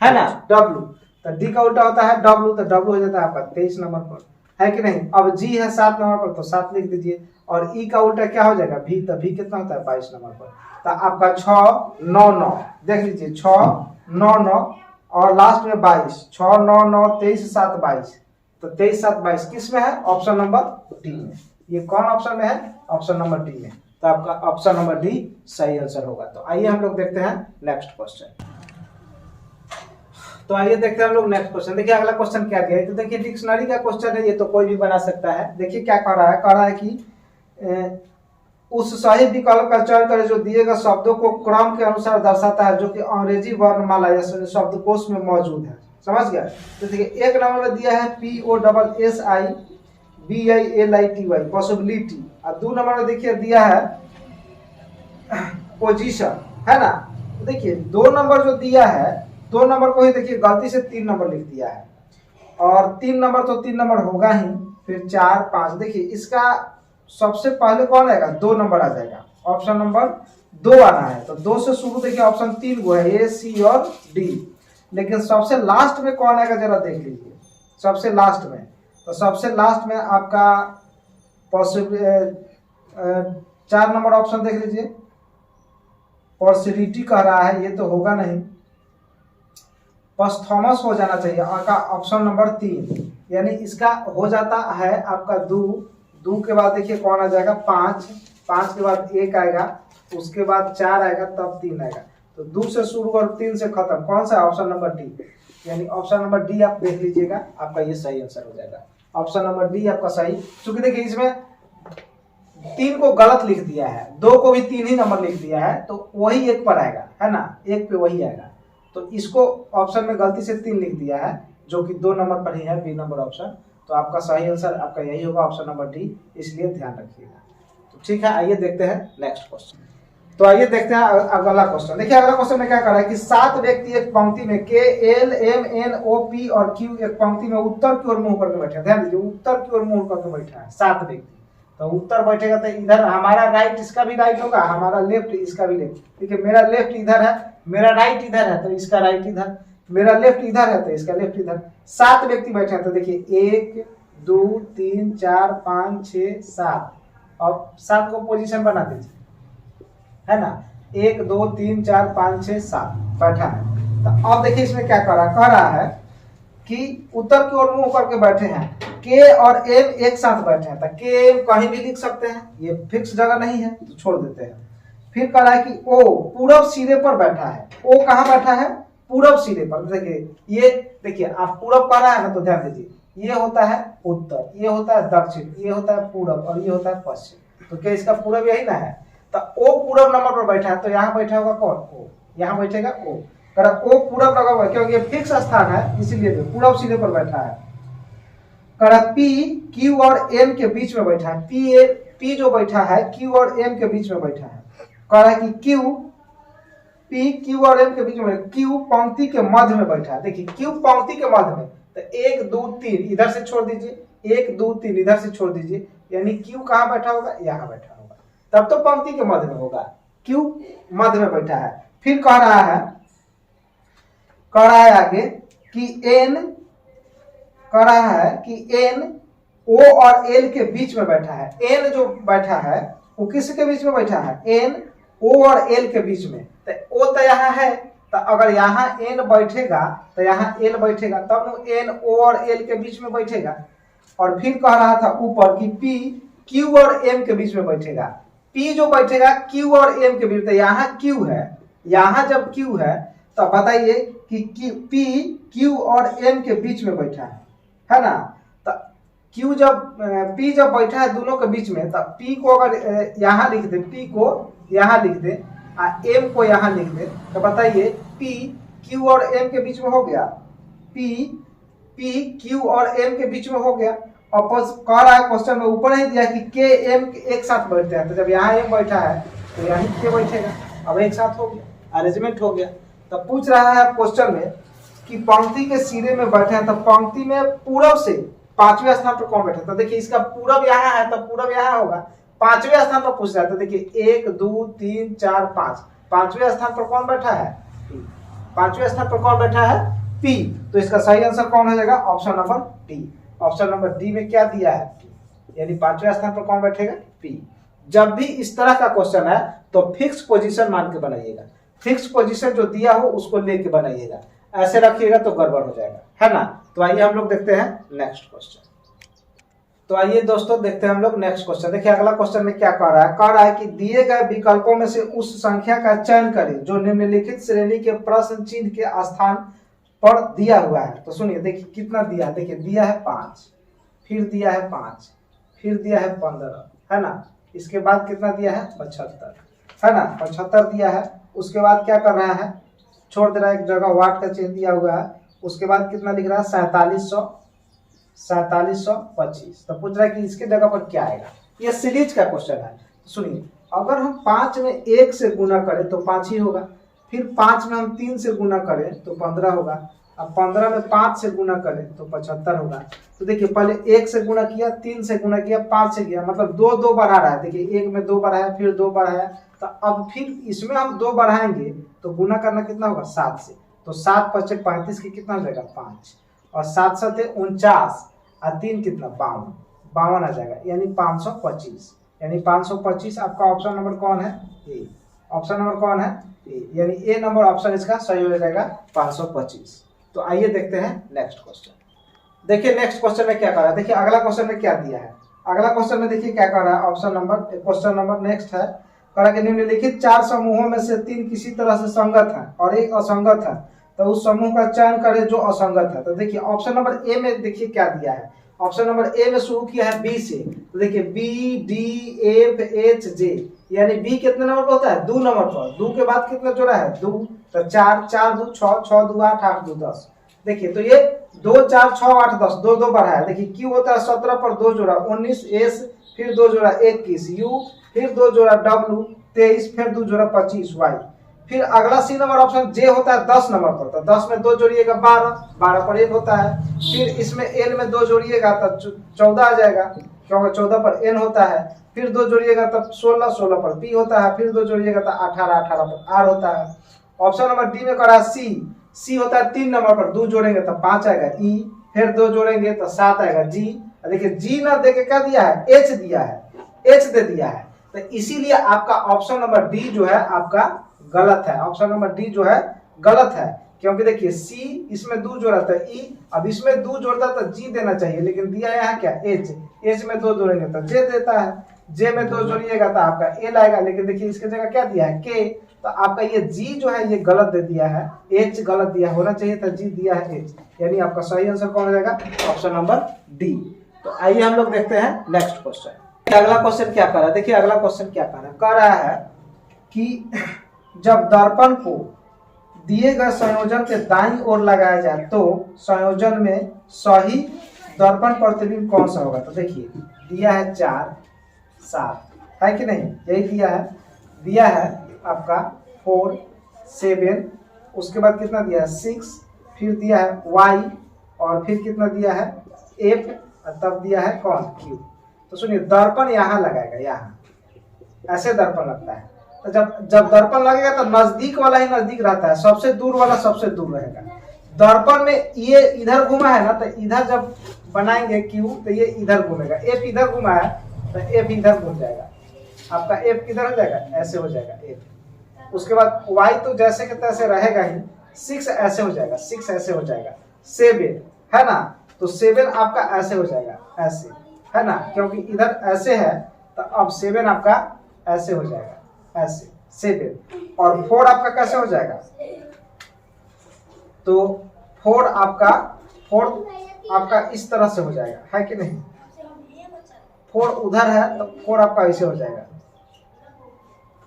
है ना, W। तो D का उल्टा होता है W, तो W हो जाता है आपका 23 नंबर पर, है कि नहीं। अब G है 7 नंबर पर, तो 7 लिख दीजिए, और E का उल्टा क्या हो जाएगा V, तो V कितना होता है 22 नंबर पर। तो आपका 6 9 9, देख लीजिए 6 9 9 और लास्ट में 22, 6 9 9 23 7 22, तो 23 7 22 किस में है, ऑप्शन नंबर डी में। ये कौन ऑप्शन में है, ऑप्शन नंबर डी में। तो आपका ऑप्शन नंबर डी सही आंसर होगा। तो आइए हम लोग देखते हैं नेक्स्ट क्वेश्चन। तो आइए देखते हैं हम लोग नेक्स्ट क्वेश्चन। देखिए अगला क्वेश्चन क्या दिया है, तो देखिए डिक्शनरी का क्वेश्चन है, ये तो कोई भी बना सकता है। देखिए क्या कह रहा है कि उस सही विकल्प का चयन करें जो दिए गए शब्दों को क्रम के अनुसार दर्शाता है, जो कि अंग्रेजी वर्णमाला या शब्दकोश में मौजूद है। समझ गया। तो देखिए एक नंबर में दिया है POSSIBILITY पॉसिबिलिटी, और 2 नंबर में देखिए दिया है पोजीशन, है ना। तो देखिए 2 नंबर जो दिया है, 2 नंबर को ही देखिए गलती से 3 नंबर लिख दिया है, और 3 नंबर तो 3 नंबर होगा ही, फिर 4 5। देखिए इसका सबसे पहले कौन आएगा, 2 नंबर आ जाएगा, ऑप्शन नंबर 2 आना है। तो 2 से शुरू देखिए ऑप्शन 3 गो है, A C और D। लेकिन सबसे लास्ट में कौन आएगा जरा देख लीजिए। सबसे लास्ट में, तो सबसे लास्ट में आपका पॉसिबल 4 नंबर ऑप्शन देख लीजिए, पॉसिबिलिटी कह रहा है, ये तो होगा नहीं, पस्थोमस हो जाना चाहिए आपका ऑप्शन नंबर 3, यानी इसका हो जाता है आपका 2 के बाद देखिए कौन आ जाएगा 5 के बाद 1 आएगा, उसके बाद 4 आएगा, तब 3 आएगा। तो 2 से शुरू और 3 से खत्म, कौन सा? ऑप्शन नंबर डी, यानी ऑप्शन नंबर डी आप देख लीजिएगा, आपका ये सही आंसर हो जाएगा। ऑप्शन नंबर डी आपका सही, क्योंकि देखिए इसमें 3 को गलत लिख दिया है, 2 को भी 3 ही नंबर लिख दिया है, तो वही 1 पर आएगा, है ना, 1 पे वही आएगा। तो इसको ऑप्शन में गलती से 3 लिख दिया है, जो कि 2 नंबर पर ही है, बी नंबर ऑप्शन। तो आपका सही आंसर आपका यही होगा, ऑप्शन नंबर डी, इसलिए ध्यान रखिएगा। तो ठीक है, आइए देखते हैं नेक्स्ट क्वेश्चन। तो आइए देखते हैं अगला क्वेश्चन। देखिए अगला क्वेश्चन में क्या कर रहा है कि 7 व्यक्ति एक पंक्ति में के, एल, एम, एन, ओ, पी और क्यू एक पंक्ति में उत्तर की ओर मुंह करके बैठे हैं। ध्यान दीजिए, उत्तर की ओर मुंह करके बैठा है 7 व्यक्ति। तो उत्तर बैठेगा तो इधर हमारा राइट, इसका भी राइट होगा, हमारा लेफ्ट, इसका भी लेफ्ट। देखिए मेरा लेफ्ट इधर है, मेरा राइट इधर है, तो इसका राइट इधर, मेरा लेफ्ट इधर है तो इसका लेफ्ट इधर। 7 व्यक्ति बैठे हैं, तो देखिए 1 2 3 4 5 6 7, और 7 को पोजीशन बना दीजिए, है ना, 1 2 3 4 5 6 7 बैठा है। तो अब देखिए इसमें क्या कह रहा है कि उत्तर की ओर मुंह करके बैठे हैं, के और एम एक साथ बैठे हैं। तो के एम कहीं भी लिख सकते हैं, ये फिक्स जगह नहीं है, तो छोड़ देते हैं। फिर कह रहा है कि ओ पूरब सिरे पर बैठा है। ओ कहाँ बैठा है? पूरब सिरे पर। देखिए ये, देखिए आप पूरब कह रहा है ना, तो ध्यान दीजिए, ये होता है उत्तर, ये होता है दक्षिण, ये होता है पूरब और ये होता है पश्चिम। तो क्या इसका पूरब यही ना है? तो ओ पूरब नंबर पर बैठा है, तो यहाँ बैठा होगा कौन? ओ, यहाँ बैठेगा ओ। ओ पूरब लगा हुआ है क्योंकि ये फिक्स स्थान है, इसीलिए पूरब सिरे पर बैठा है। पी क्यू और एम के बीच में बैठा है। पी जो बैठा है क्यू और एम के बीच में बैठा है। कह रहा है कि पी क्यू और एम के बीच में, क्यू पंक्ति के मध्य में बैठा है। देखिए क्यू पंक्ति के मध्य में, तो 1 2 3 इधर से छोड़ दीजिए, 1 2 3 इधर से छोड़ दीजिए, यानी क्यू कहाँ बैठा होगा? यहाँ बैठा होगा, तब तो पंक्ति के मध्य में होगा। क्यू मध्य में बैठा है। फिर कह रहा है आगे कि एन ओ और एल के बीच में बैठा है। एन जो बैठा है वो किसके बीच में बैठा है? एन ओ और एल के बीच में। तो ओ तो यहाँ है, तो अगर यहाँ एन बैठेगा तो यहाँ एल बैठेगा, तब एन ओ और एल के बीच में बैठेगा। और फिर कह रहा था ऊपर कि पी क्यू और एम के बीच में बैठेगा। पी जो बैठेगा क्यू और एम के बीच, तो यहाँ क्यू है, यहाँ जब क्यू है तो बताइए कि पी क्यू और एम के बीच में बैठा है ना। तो क्यू जब पी जब बैठा है दोनों के बीच में, तो पी को अगर यहाँ लिख दे, पी को यहाँ लिख दे, एम को यहाँ लिख दे, तो बताइए पी क्यू और एम के बीच में हो गया। पी क्यू और एम के बीच में हो गया। और कह रहा है क्वेश्चन में ऊपर ही दिया कि के एम एक साथ बैठते हैं, तो जब यहाँ एम बैठा है तो यहाँ के बैठेगा, अब एक साथ हो गया, अरेंजमेंट हो गया। तो पूछ रहा है क्वेश्चन में कि पंक्ति के सिरे में बैठे हैं, तो पंक्ति में पूरब से 5वें स्थान पर कौन बैठा? तो देखिए इसका पूरब यहाँ है, तो पूरब यहाँ होगा। 5वें स्थान पर पूछ रहा है, तो देखिए 1 2 3 4 5, 5वें स्थान पर कौन बैठा है? पी। 5वें स्थान पर कौन बैठा है? पी। तो इसका सही आंसर कौन हो जाएगा? Option number D. Option number D में क्या दिया है? यानी 5वें स्थान पर कौन बैठेगा? पी। जब भी इस तरह का क्वेश्चन है तो फिक्स पोजीशन मान के बनाइएगा, फिक्स पोजीशन जो दिया हो उसको लेके बनाइएगा, ऐसे रखिएगा तो गड़बड़ हो जाएगा, है ना। तो आइए हम लोग देखते हैं नेक्स्ट क्वेश्चन। तो आइए दोस्तों देखते हैं हम लोग नेक्स्ट क्वेश्चन। देखिए अगला क्वेश्चन में क्या कह रहा है कि दिए गए विकल्पों में से उस संख्या का चयन करें जो निम्नलिखित श्रेणी के प्रश्न चिन्ह के स्थान पर दिया हुआ है। तो सुनिए, देखिए कितना दिया है। देखिए दिया है 5, फिर दिया है 5, फिर दिया है 15, है ना। इसके बाद कितना दिया है? 75, है ना, 75 दिया है। उसके बाद क्या कर रहा है? छोड़ दे रहा है, एक जगह वाट का चिन्ह दिया हुआ है। उसके बाद कितना लिख रहा है? 4725। तो पूछ रहा है कि इसके जगह पर क्या आएगा। ये सीरीज का क्वेश्चन है। सुनिए, अगर हम 5 में 1 से गुना करें तो 5 ही होगा, फिर 5 में हम 3 से गुना करें तो 15 होगा, अब 15 में 5 से गुना करें तो 75 होगा। तो देखिए पहले 1 से गुना किया, 3 से गुना किया, 5 से किया, मतलब 2 बढ़ा रहा है। देखिए 1 में 2 बढ़ाया, फिर 2 बढ़ाया, तो अब फिर इसमें हम 2 बढ़ाएंगे तो गुना करना कितना होगा? 7 से। तो 7 पचे 35 की कितना हो जाएगा 5, और 7 सते 49 और 3 कितना 52, 52 आ जाएगा, यानी 525। यानी 525 आपका ऑप्शन नंबर कौन है? ए। ऑप्शन नंबर कौन है? ए। यानी ए नंबर ऑप्शन इसका सही हो जाएगा 525। तो आइए देखते हैं नेक्स्ट क्वेश्चन। देखिए नेक्स्ट क्वेश्चन में क्या कर रहा है, देखिए अगला क्वेश्चन में क्या दिया है। अगला क्वेश्चन में देखिए क्या कर रहा है, option number question number next है, करा कि निम्नलिखित 4 समूहों में से 3 किसी तरह से संगत है और एक असंगत है, तो उस समूह का चयन करें जो असंगत है। तो देखिए ऑप्शन नंबर ए में देखिए क्या दिया है, ऑप्शन नंबर ए में शुरू किया है बी से, तो देखिए B D F H J, यानी बी कितने नंबर पर होता है? 2 नंबर पर। 2 के बाद कितना जोड़ा है? 2, तो 4, 4 2 6, 6 2 8, 8 2 10। देखिए तो ये 2 4 6 8 10, 2 2 बढ़ा है। देखिए क्यू होता है 17 पर 2 जोड़ा 19 एस, फिर 2 जोड़ा 21 यू, फिर 2 जोड़ा डब्ल्यू 23, फिर 2 जोड़ा 25 वाई। फिर अगला सी नंबर ऑप्शन जे होता है 10 नंबर पर, तो 10 में 2 जोड़िएगा 12, 12 पर एन होता है। फिर इसमें एन में 2 जोड़िएगा तो 14 आ जाएगा, क्योंकि 14 पर एन होता है। फिर 2 जोड़िएगा तब 16, 16 पर पी होता है। फिर 2 जोड़िएगा तो 18, 18 पर आर होता है। ऑप्शन नंबर डी में करा सी, सी होता है 3 नंबर पर, 2 जोड़ेंगे तो 5 आएगा ई, फिर 2 जोड़ेंगे तो 7 आएगा जी। देखिए जी ना देके क्या दिया है? एच दिया है, एच दे दिया है। तो इसीलिए आपका ऑप्शन नंबर डी जो है आपका गलत है। ऑप्शन नंबर डी जो है गलत है, क्योंकि देखिए सी इसमें 2 जोड़ा था ई, अब इसमें 2 जोड़ता तो जी देना चाहिए, लेकिन दिया यहाँ क्या? एच। एच में 2 जोड़ेंगे तो जे देता है, जे में 2 जोड़िएगा तो आपका एल आएगा, लेकिन देखिए इसके जगह क्या दिया है? के। तो आपका ये जी जो है ये गलत दे दिया है, एच गलत दिया, होना चाहिए था जी, दिया है एच। यानी आपका सही आंसर कौन हो जाएगा? Option number D. तो आइए हम लोग देखते हैं नेक्स्ट क्वेश्चन। अगला क्वेश्चन क्या कर रहा है, देखिए अगला क्वेश्चन क्या कर रहा है कि जब दर्पण को दिए गए संयोजन के दाईं ओर लगाया जाए तो संयोजन में सही दर्पण प्रतिबिंब कौन सा होगा। तो देखिए दिया है 4 7, है कि नहीं? यही दिया है आपका 4 7, उसके बाद कितना दिया है? 6, फिर दिया है y, और फिर कितना दिया है? f, और तब दिया है कौन? q। तो सुनिए दर्पण यहाँ लगाएगा, यहाँ ऐसे दर्पण लगता है। तो जब दर्पण लगेगा तो नजदीक वाला ही नजदीक रहता है, सबसे दूर वाला सबसे दूर रहेगा। दर्पण में ये इधर घुमा है ना, तो इधर जब बनाएंगे क्यू तो ये इधर घूमेगा, एफ इधर घुमा है तो एफ इधर घूम जाएगा, आपका एफ किधर हो जाएगा? ऐसे हो जाएगा एफ। उसके बाद वाई तो जैसे के तैसे रहेगा ही, 6 ऐसे हो जाएगा, 6 ऐसे हो जाएगा, 7 है ना, तो 7 आपका ऐसे हो जाएगा, ऐसे है ना, क्योंकि इधर ऐसे है तो अब 7 आपका ऐसे हो जाएगा, ऐसे 7। और 4 आपका कैसे हो जाएगा? तो 4 आपका इस तरह से हो जाएगा, है कि नहीं? 4 उधर है तो 4 आपका ऐसे हो जाएगा,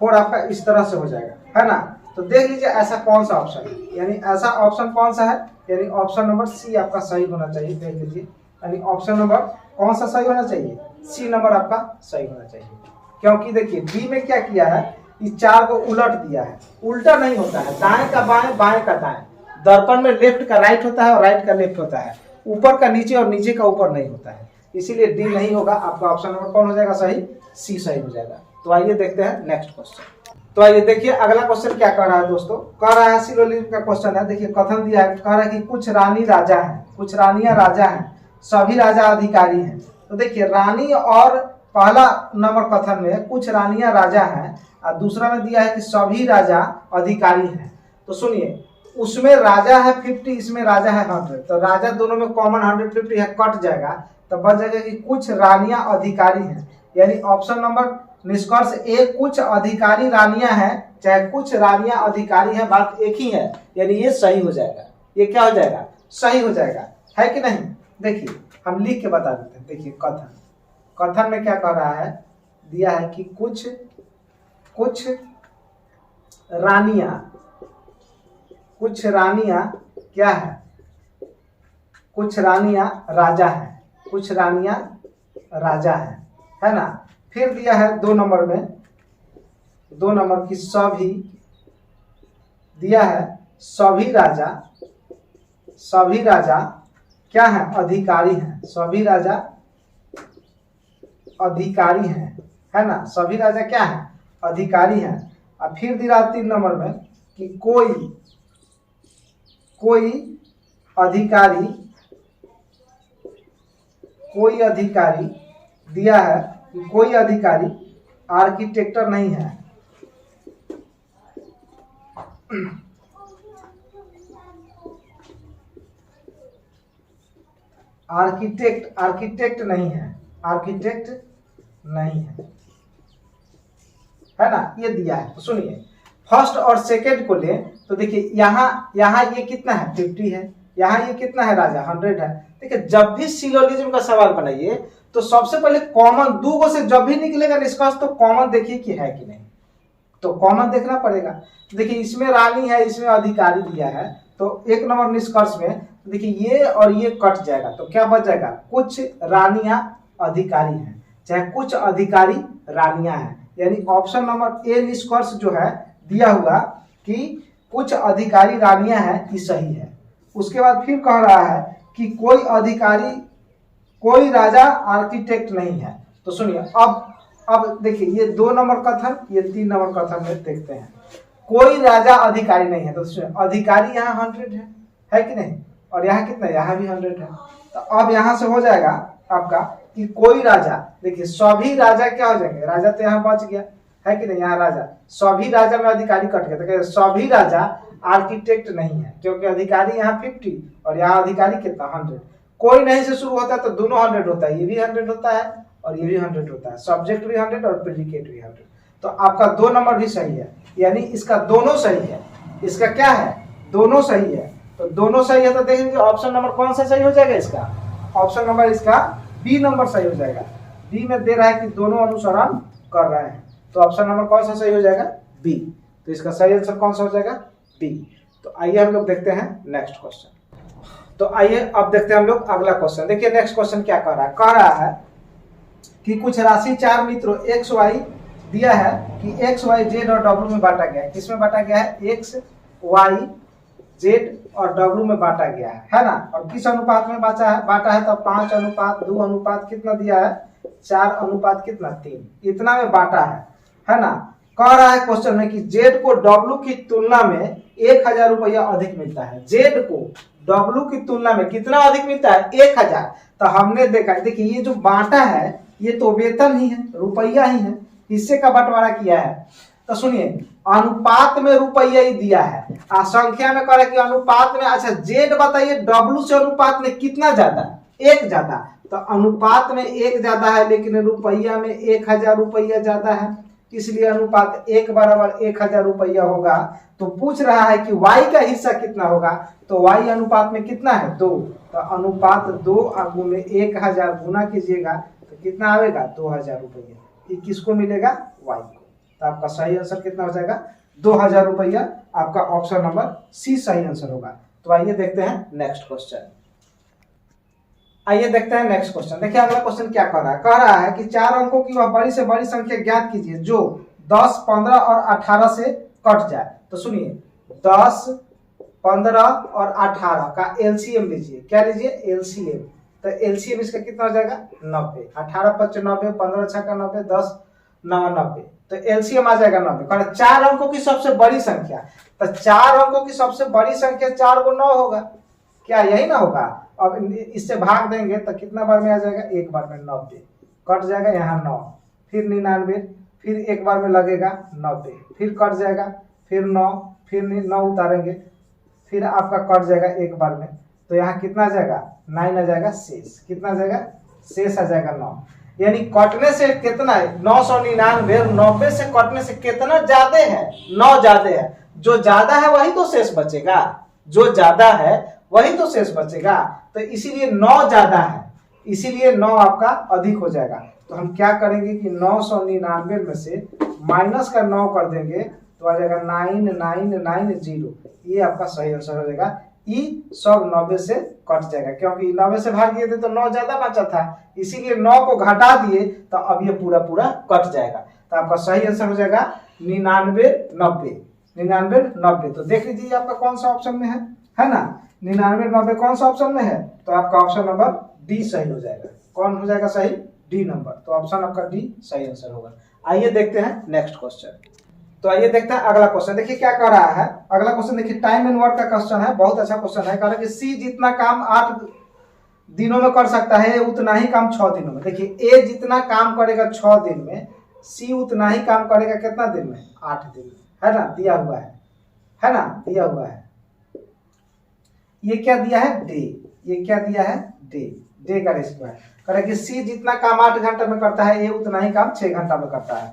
4 आपका इस तरह से हो जाएगा, है ना। तो देख लीजिए ऐसा कौन सा ऑप्शन है, यानी ऐसा ऑप्शन कौन सा है, यानी ऑप्शन नंबर सी आपका सही होना चाहिए। देख लीजिए यानी ऑप्शन नंबर कौन सा सही होना चाहिए? सी नंबर आपका सही होना चाहिए, क्योंकि देखिए बी में क्या किया है, इस 4 को उलट दिया है। उल्टा नहीं होता है, दाएं का बाएं, बाएं का दाएं। दर्पण में लेफ्ट का राइट होता है और राइट का लेफ्ट होता है, ऊपर का नीचे और नीचे का ऊपर नहीं होता है, इसीलिए डी नहीं होगा। आपका ऑप्शन नंबर कौन हो जाएगा? सही, सी सही हो जाएगा। तो आइए देखते हैं नेक्स्ट क्वेश्चन। तो आइए देखिए अगला क्वेश्चन क्या कर रहा है दोस्तों, कह रहा है सिलोलिज्म का क्वेश्चन है। देखिए कथन दिया है, कह रहा है कि कुछ रानी राजा हैं, कुछ रानियां राजा हैं, सभी राजा अधिकारी हैं। तो देखिए रानी और पहला नंबर कथन में कुछ रानियां राजा हैं, और दूसरा में दिया है कि सभी राजा अधिकारी हैं। तो सुनिए उसमें राजा है 50, इसमें राजा है 100, तो राजा दोनों में कॉमन 150 है, कट जाएगा तो बच जाएगा कि कुछ रानियां अधिकारी हैं। यानी ऑप्शन नंबर निष्कर्ष ए, कुछ अधिकारी रानियां हैं, चाहे कुछ रानियां अधिकारी हैं, बात एक ही है, यानी ये सही हो जाएगा। ये क्या हो जाएगा? सही हो जाएगा, है कि नहीं? देखिए हम लिख के बता देते हैं। देखिए कथन में क्या कह रहा है, दिया है कि कुछ रानियां क्या है? कुछ रानियां राजा हैं, कुछ रानियां राजा हैं, है ना। फिर दिया है 2 नंबर में, 2 नंबर की सभी, दिया है सभी राजा क्या है? अधिकारी हैं, सभी राजा अधिकारी हैं, है ना। सभी राजा क्या है? अधिकारी हैं। और फिर दिया 3 नंबर में कि कोई अधिकारी दिया है कि कोई अधिकारी आर्किटेक्टर नहीं है, आर्किटेक्ट नहीं है ना, ये दिया है। तो सुनिए, फर्स्ट और सेकंड को ले तो देखिए यहाँ ये कितना है 50 है, यहाँ ये कितना है राजा 100 है। देखिए जब भी सिलोजिज्म का सवाल बनाइए तो सबसे पहले कॉमन दो से जब भी निकलेगा निष्कर्ष तो कॉमन देखिए कि है कि नहीं, तो कॉमन देखना पड़ेगा। देखिए इसमें रानी है, इसमें अधिकारी दिया है, तो एक नंबर निष्कर्ष में देखिए ये और ये कट जाएगा, तो क्या बच जाएगा, कुछ रानियां अधिकारी हैं, चाहे कुछ अधिकारी रानियां हैं। यानी ऑप्शन नंबर ए निष्कर्ष जो है दिया हुआ कि कुछ अधिकारी रानियां हैं, ये सही है। उसके बाद फिर कह रहा है कि कोई राजा आर्किटेक्ट नहीं है। तो सुनिए अब देखिए ये 2 नंबर कथन, ये 3 नंबर कथन में देखते हैं। कोई राजा अधिकारी नहीं है, तो सुनिए अधिकारी यहाँ 100 है कि नहीं, और यहाँ कितना, यहाँ भी 100 है। तो अब यहाँ से हो जाएगा आपका कि कोई राजा, देखिए सभी राजा क्या हो जाएंगे, राजा तो यहाँ बच गया है कि नहीं, यहाँ राजा, सभी राजा में अधिकारी कट गया, तो सभी राजा आर्किटेक्ट नहीं है, क्योंकि अधिकारी यहाँ 50 और यहाँ अधिकारी कितना 100। कोई नहीं से शुरू होता है तो दोनों 100 होता है, ये भी 100 होता है और ये भी 100 होता है, सब्जेक्ट भी 100 और प्रेडिकेट भी 100। तो आपका 2 नंबर भी सही है, यानी इसका दोनों सही है, इसका क्या है, दोनों सही है। तो दोनों सही है तो देखेंगे ऑप्शन नंबर कौन सा सही हो जाएगा, इसका ऑप्शन नंबर इसका बी नंबर सही हो जाएगा। बी में दे रहा है कि दोनों अनुसरण कर रहे हैं, तो ऑप्शन नंबर कौन सा सही हो जाएगा, बी। तो इसका सही आंसर कौन सा हो जाएगा, बी। तो आइए हम लोग देखते हैं नेक्स्ट क्वेश्चन। तो आइए अब देखते हैं हम लोग अगला क्वेश्चन। देखिए नेक्स्ट क्वेश्चन क्या कह रहा है कि कुछ राशि 4 मित्रों एक्स वाई दिया है कि एक्स वाई जेड और डब्ल्यू में बांटा गया है। किसमें बांटा गया है, एक्स वाई जेड और डब्ल्यू में बांटा गया है ना। और किस अनुपात में बांटा है, तो 5:2 अनुपात कितना दिया है, 4 अनुपात कितना 3, इतना में बांटा है ना। कह रहा है क्वेश्चन में कि जेड को डब्ल्यू की तुलना में 1000 रुपया अधिक मिलता है। जेड को डब्ल्यू की तुलना में कितना अधिक मिलता है, 1000। तो हमने देखा, देखिए ये जो बांटा है ये तो वेतन ही है, रुपया ही है, हिस्से का बंटवारा किया है। तो सुनिए अनुपात में रुपया ही दिया है, संख्या में कह कि अनुपात में, अच्छा जेड बताइए डब्ल्यू से अनुपात में कितना ज्यादा, 1 ज्यादा। तो अनुपात में 1 ज्यादा है, लेकिन रुपया में 1000 रुपया ज्यादा है, इसलिए अनुपात 1 बराबर 1000 रुपया होगा। तो पूछ रहा है कि y का हिस्सा कितना होगा, तो y अनुपात में कितना है 2, तो अनुपात 2 में 1000 गुना कीजिएगा तो कितना आएगा 2000 रुपया। ये किसको मिलेगा, y को। तो आपका सही आंसर कितना हो जाएगा 2000 रुपया, आपका ऑप्शन नंबर सी सही आंसर होगा। तो आइए देखते हैं नेक्स्ट क्वेश्चन। देखिए अगला क्वेश्चन क्या कह रहा है कि 4 अंकों की वह बड़ी से बड़ी संख्या ज्ञात कीजिए जो 10, 15 और 18 से कट जाए। तो सुनिए 10, 15 और 18 का एलसीएम लीजिए, क्या लीजिए, एलसीएम। तो एलसीएम इसका कितना हो जाएगा 90, 18 5 90, 15 6 का 90, 10 9 90, तो एलसीएम आ जाएगा 90। 4 अंकों की सबसे बड़ी संख्या, तो 4 अंकों की सबसे बड़ी संख्या 4 को 9 होगा, क्या यही ना होगा। अब इससे भाग देंगे तो कितना बार में आ जाएगा, एक बार में 90, कट जाएगा यहाँ 9, फिर 99, फिर एक बार में लगेगा 90, फिर कट जाएगा, फिर 9, फिर 9 उतारेंगे, फिर आपका कट जाएगा एक बार में, तो यहाँ कितना आ जाएगा 9 आ जाएगा शेष, कितना आ जाएगा शेष आ जाएगा 9। यानी कटने से कितना है 999, 90 से कटने से कितना ज्यादा है, 9 ज्यादा है। जो ज्यादा है वही तो शेष बचेगा, जो ज्यादा है वही तो शेष बचेगा। तो इसीलिए 9 ज्यादा है, इसीलिए 9 आपका अधिक हो जाएगा। तो हम क्या करेंगे कि 999 में से माइनस का 9 कर देंगे तो आ जाएगा 9990, ये आपका सही आंसर हो जाएगा। ई सब 90 से कट जाएगा, क्योंकि 90 से भाग दिए थे तो 9 ज्यादा बचा था, इसीलिए 9 को घटा दिए तो अब ये पूरा कट जाएगा। तो आपका सही आंसर हो जाएगा 9990। तो देख लीजिए आपका कौन सा ऑप्शन में है ना, 9990 कौन सा ऑप्शन में है, तो आपका ऑप्शन नंबर डी सही हो जाएगा। कौन हो जाएगा सही, डी नंबर। तो ऑप्शन आपका डी सही आंसर होगा। आइए देखते हैं नेक्स्ट क्वेश्चन। तो आइए देखते हैं अगला क्वेश्चन। देखिए क्या कह रहा है अगला क्वेश्चन। देखिए टाइम एंड वर्क का क्वेश्चन है, बहुत अच्छा क्वेश्चन है। कह रहा है कि सी जितना काम 8 दिनों में कर सकता है उतना ही काम 6 दिनों में। देखिए ए जितना काम करेगा 6 दिन में, सी उतना ही काम करेगा कितना दिन में, 8 दिन में, है ना, दिया हुआ है ना, दिया हुआ है। ये क्या दिया है, डे, ये क्या दिया है, डे का रेशियो है। कह रहा है कि सी जितना काम 8 घंटे में करता है, ये उतना ही काम 6 घंटा में करता है।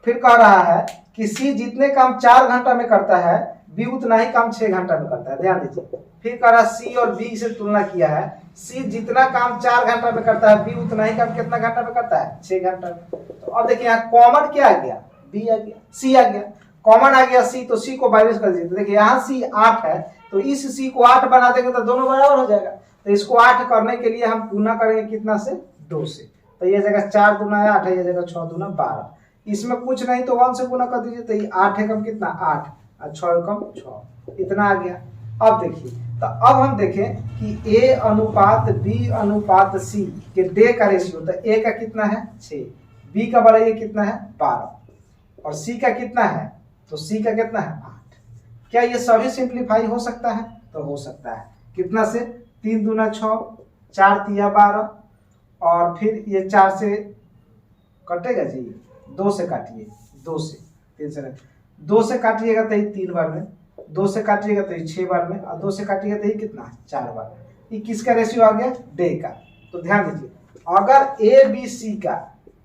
फिर कह रहा है कि सी जितने काम 4 घंटा में करता है, बी उतना ही काम 6 घंटा में करता है। ध्यान दीजिए, फिर कह रहा सी और बी से तुलना किया है। सी जितना काम 4 घंटा में करता है, बी उतना ही काम कितना घंटा में करता है, 6 घंटा में। तो अब देखिए यहाँ कॉमन क्या आ गया, बी आ गया, सी आ गया, कॉमन आ गया सी, तो सी को माइनस कर दीजिए। तो देखिए यहाँ सी 8 है, तो इस सी को 8 बना देंगे तो दोनों बराबर हो जाएगा। तो इसको 8 करने के लिए हम गुना करेंगे कितना से, 2 से। तो ये जगह 4 दूना 8 है, ये जगह 6 दूना 12। इसमें कुछ नहीं तो 1 से गुना कर दीजिए। तो ये 8 है कम कितना, 8 और 6 कम 6, इतना आ गया। अब देखिए, तो अब हम देखें कि ए अनुपात बी अनुपात सी के डे का रेशियो, तो ए का कितना है 6, बी का बड़ा ये कितना है 12, और सी का कितना है, तो सी का कितना है 8। क्या ये सभी सिंप्लीफाई हो सकता है, तो हो सकता है। कितना से, 3 दूना 6, 4 तिया 12, और फिर ये 4 से कटेगा जी, 2 से काटिए, 2 से 3 से 2 से काटिएगा तो ये 3 बार में, 2 से काटिएगा तो ये 6 बार में, और 2 से काटिएगा तो ये कितना 4 बार में। ये किसका रेशियो आ गया, डे का। तो ध्यान दीजिए, अगर ए बी सी का,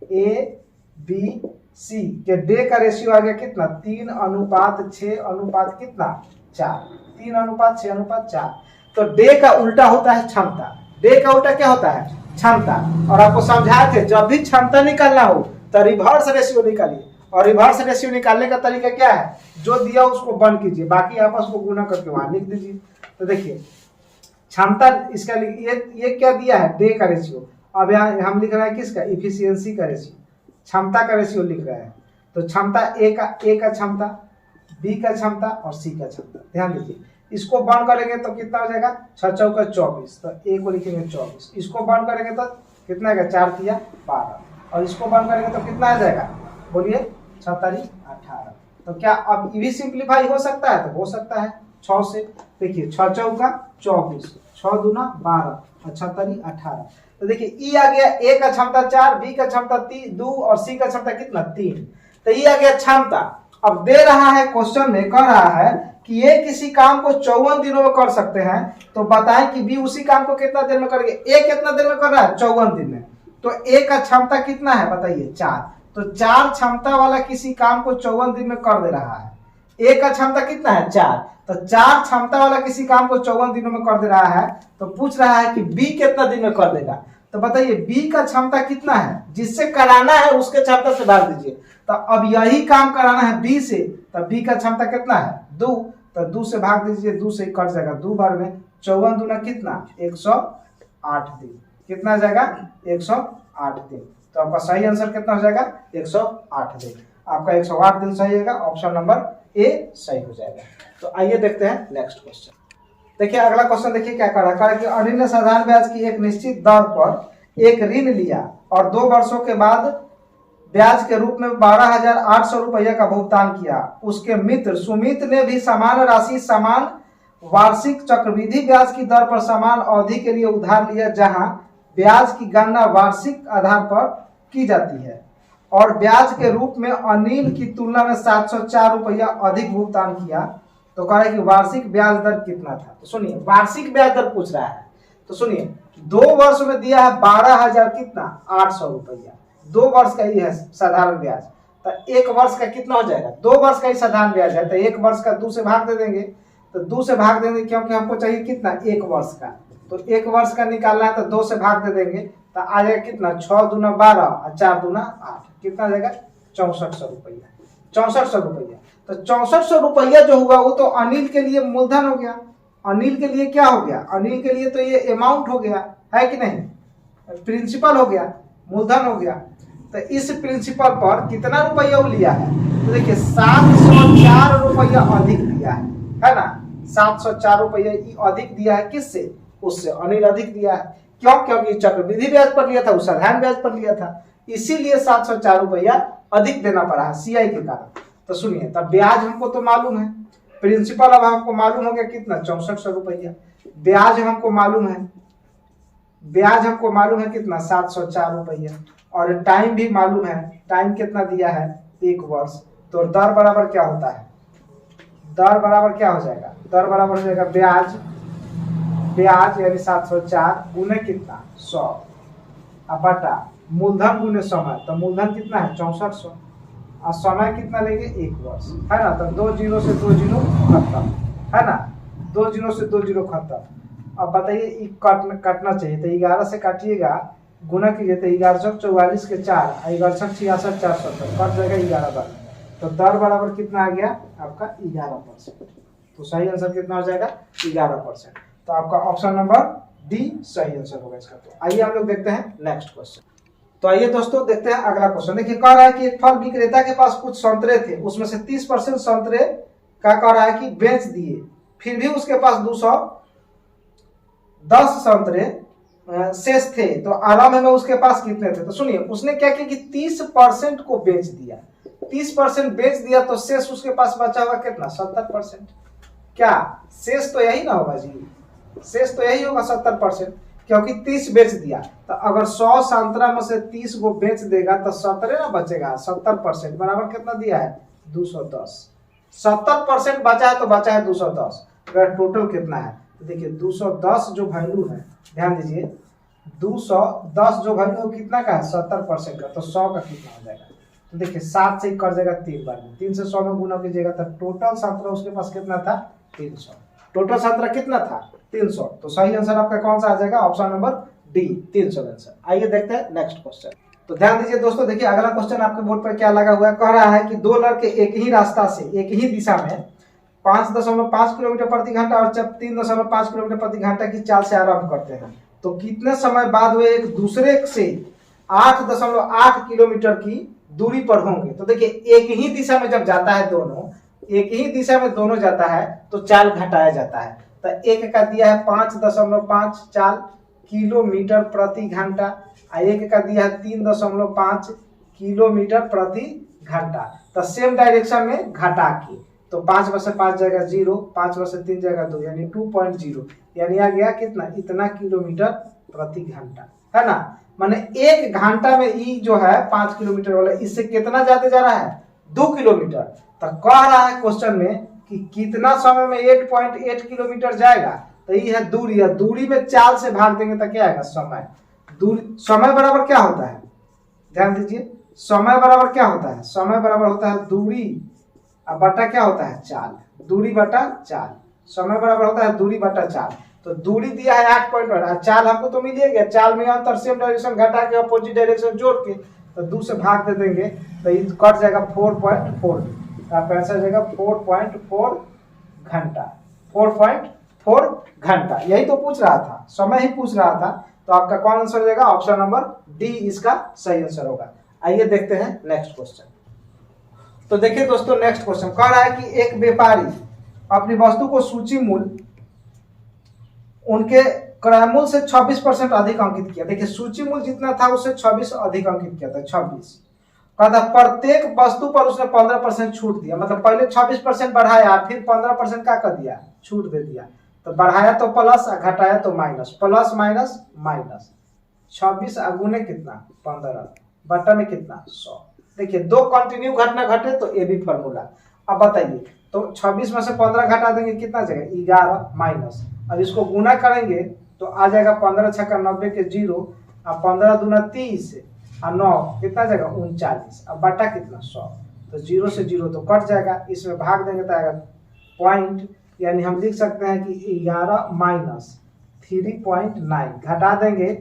ए बी सी के डे का रेशियो आ गया कितना, 3:6 अनुपात कितना 4, 3:6:4। तो डे का उल्टा होता है क्षमता। डे का उल्टा क्या होता है, क्षमता। और आपको समझाए थे जब भी क्षमता निकालना हो तो रिवर्स रेशियो निकालिए, और रिवर्स रेशियो निकालने का तरीका क्या है, जो दिया उसको बंद कीजिए, बाकी आप उसको गुना करके वहां लिख दीजिए। तो देखिए क्षमता इसका ये क्या दिया है, डे का रेशियो। अब यहाँ हम लिख रहे हैं किसका, इफिशियंसी का रेशियो, क्षमता का रेशियो लिख रहे हैं। तो क्षमता ए का क्षमता, बी का क्षमता और सी का क्षमता। ध्यान दीजिए, इसको बंद करेंगे तो कितना हो जाएगा, 6 चौका 24, तो ए को लिखेंगे 24। इसको बंद करेंगे तो कितना आएगा, 4 तिया 12, और इसको बंद करेंगे तो कितना आ जाएगा, बोलिए 6 तारी 18। तो क्या अब ये भी सिंप्लीफाई हो सकता है, तो हो सकता है 6 से। देखिए 6 चौका 24, 6 दूना 12 और 6 तारी 18। तो देखिए ई आ गया, ए का क्षमता 4, बी का क्षमता 2 और सी का क्षमता कितना 3। तो ये आ गया क्षमता। अब दे रहा है क्वेश्चन में, कह रहा है कि ये किसी काम को 54 दिनों में कर सकते हैं, तो बताएं कि बी उसी काम को कितना देर में करेंगे। ए कितना देर में कर रहा है, 54 दिन में। तो ए का क्षमता कितना है बताइए, 4। तो 4 क्षमता वाला किसी काम को 54 दिन में कर दे रहा है। ए का क्षमता कितना है, 4। तो 4 क्षमता वाला किसी काम को 54 दिनों में कर दे रहा है, तो पूछ रहा है कि बी कितना दिन में कर देगा। तो बताइए बी का क्षमता कितना है, जिससे कराना है उसके क्षमता से भाग दीजिए। तो अब यही काम कराना है बी से, तो बी का क्षमता कितना है 2, तो 2 से भाग दीजिए, 2 से कट जाएगा 2 बार में। 54 दूना कितना 108 दिन, कितना जाएगा 108 दिन। तो आपका सही आंसर कितना हो जाएगा, 108 दिन। आपका 108 दिन सही होगा, ऑप्शन नंबर ए सही हो जाएगा। तो आइए देखते हैं नेक्स्ट क्वेश्चन। देखिए अगला क्वेश्चन, देखिए क्या कर रहा है कि अनिल ने साधारण ब्याज की एक निश्चित दर पर एक ऋण लिया और 2 वर्षों के बाद ब्याज के रूप में 12,800 रुपया का भुगतान किया। उसके मित्र सुमित ने भी समान राशि समान वार्षिक चक्रवृद्धि ब्याज की दर पर समान अवधि के लिए उधार लिया, जहां ब्याज की गणना वार्षिक आधार पर की जाती है, और ब्याज के रूप में अनिल की तुलना में 704 रुपया अधिक भुगतान किया। तो कह रहा है कि वार्षिक ब्याज दर कितना था। तो सुनिए वार्षिक ब्याज दर पूछ रहा है, तो सुनिए 2 वर्ष में दिया है 12,000 कितना 800 रुपया, 2 वर्ष का ही है साधारण ब्याज। तो 1 वर्ष का कितना हो जाएगा, 2 वर्ष का ही साधारण ब्याज है, तो 1 वर्ष का 2 से भाग दे देंगे। तो 2 से भाग देंगे क्योंकि हमको चाहिए कितना 1 वर्ष का, तो 1 वर्ष का निकालना है तो 2 से भाग दे देंगे। तो आ जाएगा कितना 6 दूना 12 और 4 दूना 8, कितना आ जाएगा 6400 रुपया, 6400 रुपया। तो 6400 रुपया जो हुआ वो तो अनिल के लिए मूलधन हो गया। अनिल के लिए क्या हो गया, अनिल के लिए तो ये अमाउंट हो गया है कि नहीं, प्रिंसिपल हो गया, मूलधन हो गया। तो इस प्रिंसिपल पर कितना रुपया वो लिया है, तो देखिए 704 रुपया अधिक दिया है ना, 704 रुपया अधिक दिया है। किससे, उससे अनिल अधिक दिया है। क्यों, क्योंकि चक्रवृद्धि ब्याज पर लिया था, वो साधारण ब्याज पर लिया था, इसीलिए 704 रुपया अधिक देना पड़ा है सीआई के कारण। तो सुनिए, तब ब्याज हमको तो मालूम है, प्रिंसिपल अब हमको मालूम हो गया कितना 6400 रुपया, ब्याज हमको मालूम है, ब्याज हमको मालूम है कितना 704 रुपया, और टाइम भी मालूम है, टाइम कितना दिया है 1 वर्ष। तो दर बराबर क्या होता है, दर बराबर क्या हो जाएगा, दर बराबर हो जाएगा ब्याज, ब्याज यानी 704 गुने कितना 100 अब बटा मूलधन गुने समय, तो मूलधन कितना है 6400 और समय कितना लेंगे 1 वर्ष, है ना। तो 2 जीरो से 2 जीरो खत्म, है ना, 2 जीरो से 2 जीरो खत्म। अब बताइए कटना चाहिए, तो 11 से काटिएगा, गुना कीजिए, तो 11 44 के 4, 11 66 470 कट जाएगा 11 बार, तो दर बराबर कितना आ गया आपका 11%। तो सही आंसर कितना हो जाएगा 11%। तो आपका ऑप्शन नंबर डी सही आंसर होगा इसका। तो आइए हम लोग देखते हैं नेक्स्ट क्वेश्चन। तो आइए दोस्तों देखते हैं अगला क्वेश्चन। देखिए कह रहा है कि एक फल विक्रेता के पास कुछ संतरे थे, उसमें से 30% संतरे का कह रहा है कि बेच दिए, फिर भी उसके पास 210 संतरे शेष थे, तो आरंभ में उसके पास कितने थे। तो सुनिए, उसने क्या किया कि 30% को बेच दिया, 30% बेच दिया, तो शेष उसके पास बचा हुआ कितना 70%। क्या शेष तो यही ना होगा जी, शेष तो यही होगा 70%, क्योंकि 30 बेच दिया। तो अगर 100 संतरा में से 30 को बेच देगा तो 17 ना बचेगा, 70% बराबर कितना दिया है 210। 70% बचा है तो बचा है 210। अगर टोटल कितना है तो देखिए 210 जो वैल्यू है, ध्यान दीजिए 210 जो वैल्यू कितना का है 70% का, तो 100 का कितना हो जाएगा। तो देखिए 7 से कर जाएगा 3 बार, 3 से 100 में गुना कीजिएगा, तो टोटल संतरा उसके पास कितना था 300। टोटल संतरा कितना था 300। तो सही आंसर आपका कौन सा आ जाएगा, ऑप्शन नंबर डी 300 आंसर। आइए देखते हैं नेक्स्ट क्वेश्चन। तो ध्यान दीजिए दोस्तों, देखिए अगला क्वेश्चन आपके बोर्ड पर क्या लगा हुआ है। कह रहा है कि 2 लड़के एक ही रास्ता से एक ही दिशा में 5.5 किलोमीटर प्रति घंटा और 3.5 किलोमीटर प्रति घंटा की चाल से आरंभ करते हैं, तो कितने समय बाद वे एक दूसरे से 8.8 किलोमीटर की दूरी पर होंगे। तो देखिए एक ही दिशा में जब जाता है दोनों, एक ही दिशा में दोनों जाता है तो चाल घटाया जाता है। तो एक का दिया है 5.5 चाल किलोमीटर प्रति घंटा, और एक का दिया है 3.5 किलोमीटर प्रति घंटा। तो सेम डायरेक्शन में घटा के, तो 5 में से 5 जाएगा 0, 5 में से 3 जाएगा 2, यानी 2.0, यानी आ गया कितना इतना किलोमीटर प्रति घंटा, है ना। माने 1 घंटा में ई जो है 5 किलोमीटर वाला, इससे कितना जाते जा रहा है 2 किलोमीटर। तो कह रहा है क्वेश्चन में कि कितना समय में 8.8 किलोमीटर जाएगा। तो ये है दूरी, है दूरी में चाल से भाग देंगे तो क्या आएगा समय। दूरी, समय बराबर क्या होता है, ध्यान दीजिए, समय बराबर क्या होता है, समय बराबर होता है दूरी अब बटा क्या होता है चाल, दूरी बटा चाल। समय बराबर होता है दूरी बटा चाल। तो दूरी दिया है 8.8, चाल हमको तो मिल गया, चाल में अंतर सेम डायरेक्शन घटा के अपोजिट डायरेक्शन जोड़ के तो 2 से भाग दे देंगे, तो ये कट जाएगा 4.4, आपका आंसर जाएगा 4.4 घंटा, 4.4 घंटा। यही तो पूछ रहा था, समय ही पूछ रहा था। तो आपका कौन आंसर हो जाएगा, ऑप्शन नंबर डी इसका सही आंसर होगा। आइए देखते हैं नेक्स्ट क्वेश्चन। तो देखिए दोस्तों नेक्स्ट क्वेश्चन कह रहा है कि एक व्यापारी अपनी वस्तु को सूची मूल्य उनके क्रय मूल्य से 26% अधिक अंकित किया। देखिए सूची मूल्य जितना था उससे 26 अधिक अंकित किया था, 26। कहता प्रत्येक वस्तु पर उसने 15% छूट दिया, मतलब पहले 26% बढ़ाया फिर 15% का कर दिया छूट दे दिया। तो बढ़ाया तो प्लस, घटाया तो माइनस, प्लस माइनस माइनस, 26 अगुने कितना 15 बटा में कितना 100। देखिए 2 कंटिन्यू घटना घटे तो ये भी फॉर्मूला। अब बताइए, तो 26 में से 15 घटा देंगे कितना जाएगा 11 माइनस, अब इसको गुना करेंगे तो आ जाएगा 15 छक्का 90 के 0, अब 15 दूना 30 और 9 कितना जाएगा 39, अब बटा कितना 100। तो 0 से 0 तो कट जाएगा, इसमें भाग देंगे तो आएगा पॉइंट, यानी हम लिख सकते हैं कि 11 माइनस 3.9 घटा देंगे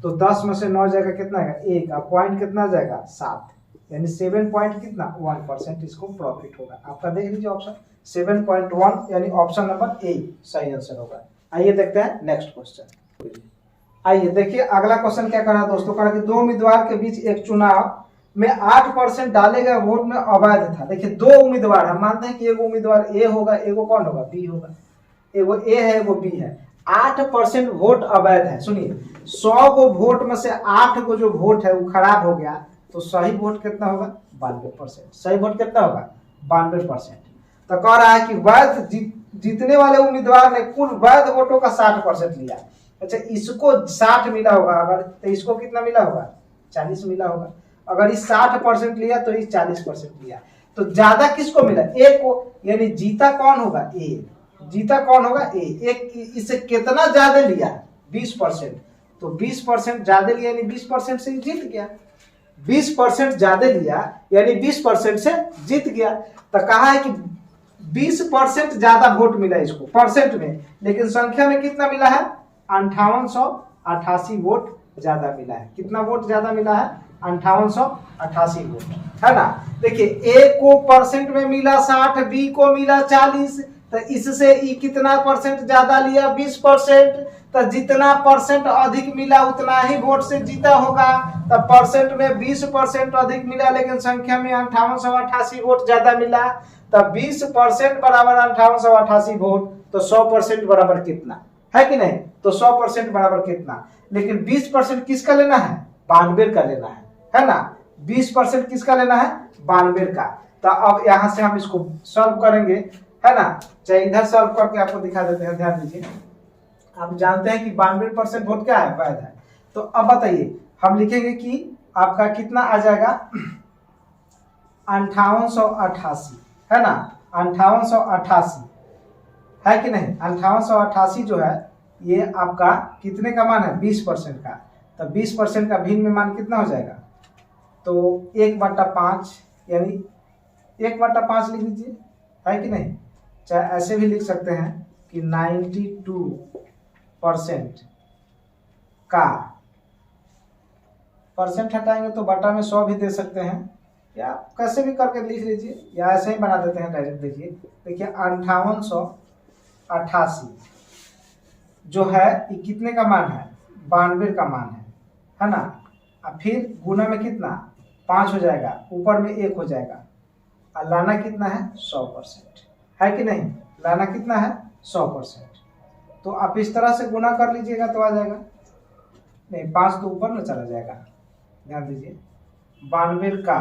तो 10 में से 9 जाएगा कितना आएगा 1, अब पॉइंट कितना जाएगा 7, यानी 7 पॉइंट कितना 1% इसको प्रॉफिट होगा। आपका देख लीजिए ऑप्शन 7.1, यानी ऑप्शन नंबर ए सही आंसर होगा। आइए देखते हैं नेक्स्ट क्वेश्चन। आइए देखिए अगला क्वेश्चन क्या करा दोस्तों, कहा कि 2 उम्मीदवार के बीच एक चुनाव में 8% डाले गए वोट में अवैध था। देखिए 2 उम्मीदवार, हम मानते हैं कि एगो उम्मीदवार ए होगा, एगो कौन होगा बी होगा, एगो ए है एगो बी है, 8% वोट अवैध है। सुनिए 100 गो वोट में से 8 गो जो वोट है वो खराब हो गया, तो सही वोट कितना होगा 92%। सही वोट कितना होगा 92%। तो कह रहा है कि वैध जीतने वाले उम्मीदवार ने कुल वैध वोटों का 60% लिया। अच्छा, इसको 60 मिला होगा, अगर तो इसको कितना मिला होगा, 40 मिला होगा। अगर इस 60% लिया तो इस 40% लिया, तो ज्यादा किसको मिला, ए को। यानी जीता कौन होगा, ए। जीता कौन होगा, ए। एक इससे कितना ज्यादा लिया, 20%। तो 20% ज्यादा लिया यानी 20% से जीत गया। 20% ज्यादा लिया यानी 20% से जीत गया। तो कहा है कि 20% ज्यादा वोट मिला इसको परसेंट में, लेकिन संख्या में कितना मिला है, 5888 वोट ज्यादा मिला है। कितना वोट ज्यादा मिला है, 5888 वोट, है ना। देखिए, ए को परसेंट में मिला 60, बी को मिला 40, तो इससे ई कितना परसेंट ज्यादा लिया, 20%। तो जितना परसेंट अधिक मिला उतना ही वोट से जीता होगा। तो परसेंट में 20% अधिक मिला, लेकिन संख्या में 5888 वोट ज्यादा मिला। तो 20% बराबर 5888 वोट, तो 100% बराबर कितना है कि नहीं, तो 100% बराबर कितना। लेकिन 20% किसका लेना है, 92 का लेना है ना। 20% किसका लेना है, 92 का। तो अब यहां से हम इसको सॉल्व करेंगे, है ना। चाहे इधर सॉल्व करके आपको दिखा देते हैं, ध्यान दीजिए। आप जानते हैं कि 92% वोट क्या है, वैध है। तो अब बताइए, हम लिखेंगे कि आपका कितना आ जाएगा, 5888, है ना। 5888 है कि नहीं। 5888 जो है ये आपका कितने का मान है, 20% का। तो 20% का भिन्न में मान कितना हो जाएगा, तो 1/5, यानी 1/5 लिख लीजिए, है कि नहीं। चाहे ऐसे भी लिख सकते हैं कि 92% का, परसेंट हटाएंगे तो बटा में 100 भी दे सकते हैं, या कैसे भी करके लिख लीजिए, या ऐसे ही बना देते हैं डायरेक्ट। देखिए 5888 जो है ये कितने का मान है, 92 का मान है ना। अब फिर गुना में कितना, 5 हो जाएगा, ऊपर में 1 हो जाएगा, और लाना कितना है, 100%, है कि नहीं। लाना कितना है, 100%। तो आप इस तरह से गुना कर लीजिएगा तो आ जाएगा। नहीं, 5 तो ऊपर में चला जाएगा, ध्यान दीजिए। 92 का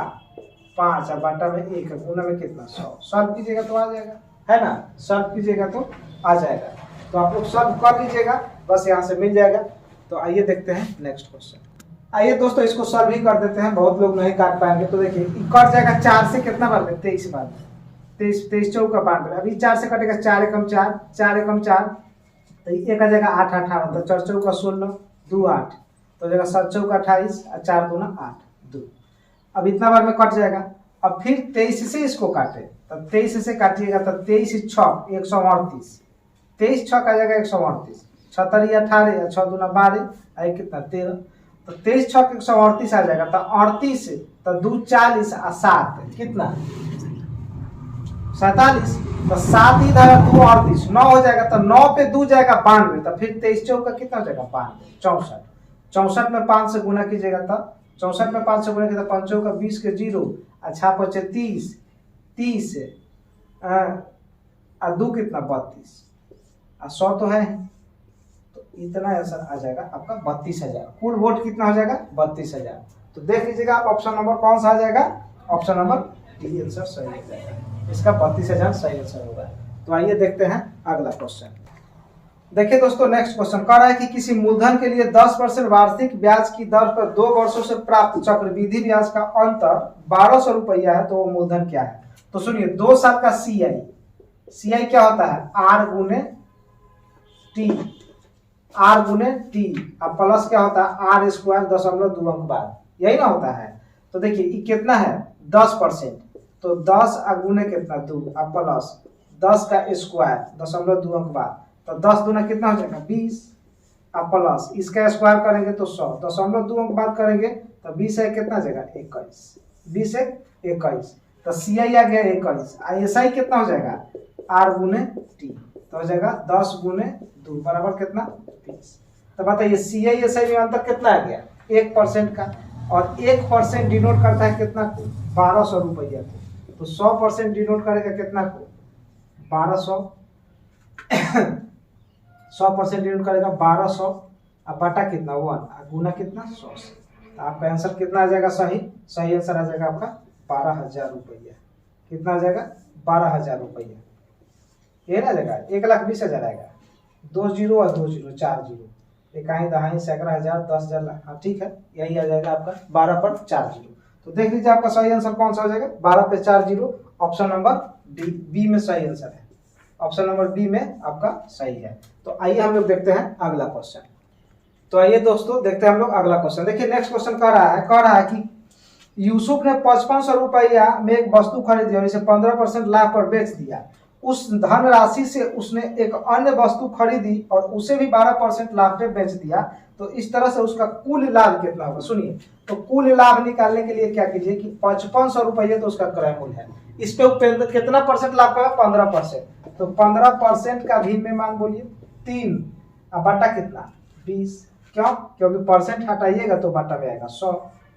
5 और बाटा में 1, गुना में कितना, 100। सॉल्व कीजिएगा तो आ जाएगा, है ना। सॉल्व कीजिएगा तो आ जाएगा। तो आप लोग सॉल्व कर लीजिएगा, बस यहाँ से मिल जाएगा। तो आइए देखते हैं नेक्स्ट क्वेश्चन। आइए दोस्तों, इसको सॉल्व ही कर देते हैं, बहुत लोग नहीं काट पाएंगे। तो देखिए कट जाएगा, 4 से कितना बार, 23 बार, 23 चौका 92। अभी 4 से कटेगा, 4 एकम 4, 4 एकम 4, तो एक आ जाएगा 8 18, तो 4 चौका 16, 2 8, तो हो जाएगा 7 चौका 28, और 4 दूना 8 2। अब इतना बार में कट जाएगा। अब फिर 23 से इसको काटे, तब 23 से काटिएगा तो 23 6 138, 23 6 का जाएगा 138, 76 18, 6 दूना 12, आई कितना 13, तो 23 6 138 आ जाएगा। तो 38, तो 2 40 और 7 कितना 47, तो 7 इधर 2 38, 9 हो जाएगा। तो 9 पे 2 जाएगा 92, तो फिर 23 चौका कितना हो जाएगा 92, 64। 64 में 5 से गुना कीजिएगा, तब 64 में 5 से गुना किया, 5 चौका 20 के 0, अच्छा 30 30 और 2 कितना 32, और 100 तो है, तो इतना आंसर आ जाएगा आपका 32,000। कुल वोट कितना हो जाएगा, 32,000। तो देख लीजिएगा आप, ऑप्शन नंबर कौन सा आ जाएगा, ऑप्शन नंबर डी आंसर सही हो जाएगा। इसका 32,000 सही आंसर होगा। तो आइए देखते हैं अगला क्वेश्चन। देखिए दोस्तों, नेक्स्ट क्वेश्चन कह रहा है कि किसी मूलधन के लिए 10% वार्षिक ब्याज की दर पर 2 वर्षों से प्राप्त चक्रवृद्धि ब्याज का अंतर 1200 रुपया है, तो वो मूलधन क्या है। तो सुनिए, 2 साल का सीआई क्या होता है, आर गुने टी, आर गुने टी, अब प्लस क्या होता है, आर स्क्वायर 0.2 अंक बाद, यही ना होता है। तो देखिए ये कितना है, 10%, तो 10 गुने कितना 2, अब प्लस 10 का स्क्वायर 0.2 अंक बाद, तो 10 दूना कितना हो जाएगा 20, अब प्लस इसका स्क्वायर करेंगे तो 100, 0.2 अंक बाद करेंगे तो 20 है कितना जाएगा 21, 20 है 21, तो सी आई आ गया 21, एस आई कितना हो जाएगा आर गुने टी, तो हो जाएगा 10 गुने 2 बराबर कितना 20। तो बताइए सी आई एस आई में अंतर कितना आ गया 1% का, और 1% डिनोट करता है कितना को 1200 रुपया को, तो 100% डिनोट करेगा कितना को 1200, 100% डिनोट करेगा 1200, अब बटा कितना 1, गुना कितना 100 से। तो आपका आंसर कितना आ जाएगा, सही आंसर आ जाएगा आपका 12,000 रुपया। कितना आ जाएगा 12,000 रुपया, ये ना जाएगा 1,20,000 आएगा, 2 जीरो और 2 जीरो 4 जीरो, इकाई दहाई सैकड़ा हजार 10,000, हाँ ठीक है, यही आ जाएगा आपका 12 पर 4 जीरो। तो देख लीजिए आपका सही आंसर कौन सा हो जाएगा 12 पे 4 जीरो, ऑप्शन नंबर बी में सही आंसर है, ऑप्शन नंबर बी में आपका सही है। तो आइए हम लोग देखते हैं अगला क्वेश्चन। तो आइए दोस्तों देखते हैं हम लोग अगला क्वेश्चन। देखिए नेक्स्ट क्वेश्चन कह रहा है कि यूसुफ ने 5500 रुपया में एक वस्तु खरीदी और इसे 15% लाभ पर बेच दिया। उस धन राशि से उसने एक अन्य वस्तु खरीदी और उसे भी 12% लाभ पे बेच दिया। तो इस तरह से उसका कुल लाभ कितना होगा, सुनिए। तो कुल लाभ निकालने के लिए क्या कीजिए कि 5500 रुपये तो उसका क्रय मूल्य है, इस पे कितना परसेंट लाभ का 15%। तो 15% का भी में मान बोलिए 3 अब बटा कितना 20, क्यों, क्योंकि परसेंट हटाइएगा तो बटा में आएगा 100।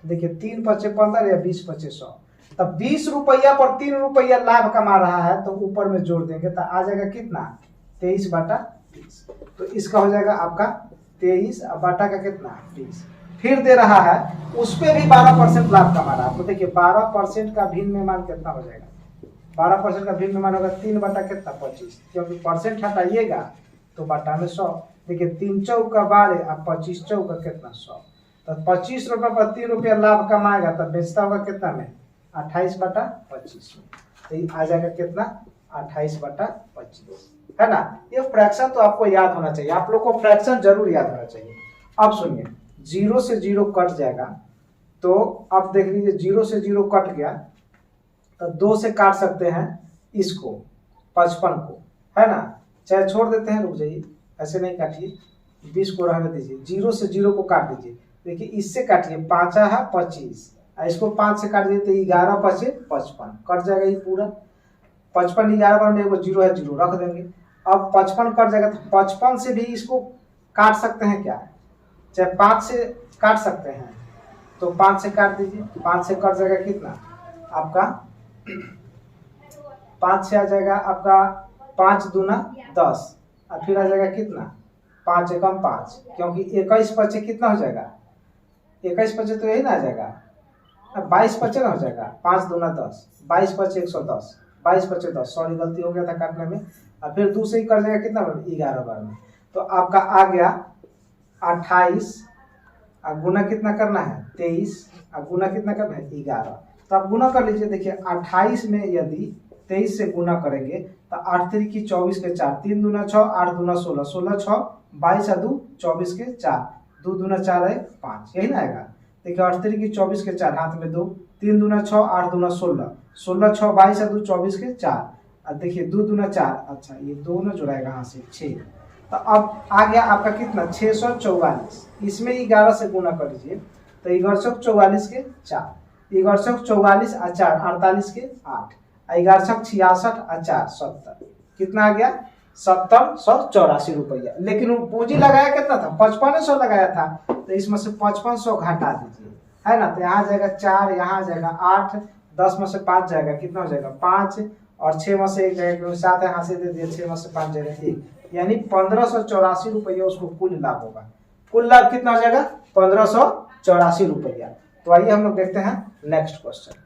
देखिए 3 पचे 15 या 20 पचे 100, तब 20 रुपया पर 3 रुपया लाभ कमा रहा है, तो ऊपर में जोड़ देंगे तो आ जाएगा कितना 23 बटा 30। तो इसका हो जाएगा आपका 23 बटा का कितना 20। फिर दे रहा है उस पर भी 12% लाभ कमा रहा है। तो देखिए 12% का भिन्न में मान कितना हो जाएगा, 12% का भिन्न में मान होगा 3 बटा कितना 25, क्योंकि परसेंट हटाइएगा तो बटा में 100। देखिए 3 चौका 12 और 25 चौका कितना 100। तो 25 रुपये पर 3 रुपया लाभ कमाएगा तब बेचता होगा कितना में 28 बटा 25 में। तो ये आ जाएगा कितना 28 बटा 25, है ना। ये फ्रैक्शन तो आपको याद होना चाहिए, आप लोग को फ्रैक्शन जरूर याद होना चाहिए। अब सुनिए 0 से 0 कट जाएगा, तो अब देख लीजिए 0 से 0 कट गया तो 2 से काट सकते हैं इसको 55 को, है ना। चाहे छोड़ देते हैं, रुक जाइए, ऐसे नहीं काटिए, 20 को रहने दीजिए, 0 से 0 को काट दीजिए। देखिए इससे काटिए 5 है 25, इसको 5 से काट दिए तो 11 पचे 55 कट जाएगा ये पूरा। 55 11 बार में एगो 0 है 0 रख देंगे। अब 55 कट जाएगा तो 55 से भी इसको काट सकते हैं क्या, चाहे 5 से काट सकते हैं, तो 5 से काट दीजिए, 5 से कट जाएगा कितना आपका 5 से आ जाएगा आपका 5 दूना 10 और फिर आ जाएगा कितना 5 एकम 5, क्योंकि 21 पचे कितना हो जाएगा 21 पचे तो यही ना आ जाएगा, 22 पचे ना हो जाएगा, 5 दूना 10, 22 पचे 110, 22 पचे 10, सॉरी गलती हो गया था काटने में। और फिर दूसरे ही कर जाएगा कितना 11 बार में, तो आपका आ गया 28 और गुना कितना करना है 23 और गुना कितना करना है 11। तो आप गुना कर लीजिए। देखिए 28 में यदि 23 से गुना करेंगे तो 8 3 की 24 के 4, 3 दूना 6, 8 दूना 16, 16 6 22 और 2 24 के 4, 2 दूना 4 है 5, यही ना आएगा। देखिए 8 3 की 24 के 4, हाथ में 2, 3 दूना 6, 8 दूना 16, 16 6 22 और 2 24 के 4, और देखिए 2 दूना 4, अच्छा ये 2 ना जुड़ाएगा यहाँ से 6। तो अब आ गया आपका कितना 644, इसमें 11 से गुना कर लीजिए तो 1144 के 4, 1144 और 4 48 के 8, 1166 और 4 70, कितना आ गया 784 रुपया। लेकिन वो पूंजी लगाया कितना था 5500 लगाया था, तो इसमें से 5500 घटा दीजिए, है ना। तो यहाँ आ जाएगा 4, यहाँ आ जाएगा 8, 10 में से 5 जाएगा कितना हो जाएगा 5, और 6 में से 1 जाएगा 7, यहाँ से दे दिया 6 में से 5 जाएगा 1, यानी 1584 रुपया उसको कुल लाभ होगा। कुल लाभ कितना हो जाएगा 1584 रुपया। तो आइए हम लोग देखते हैं नेक्स्ट क्वेश्चन।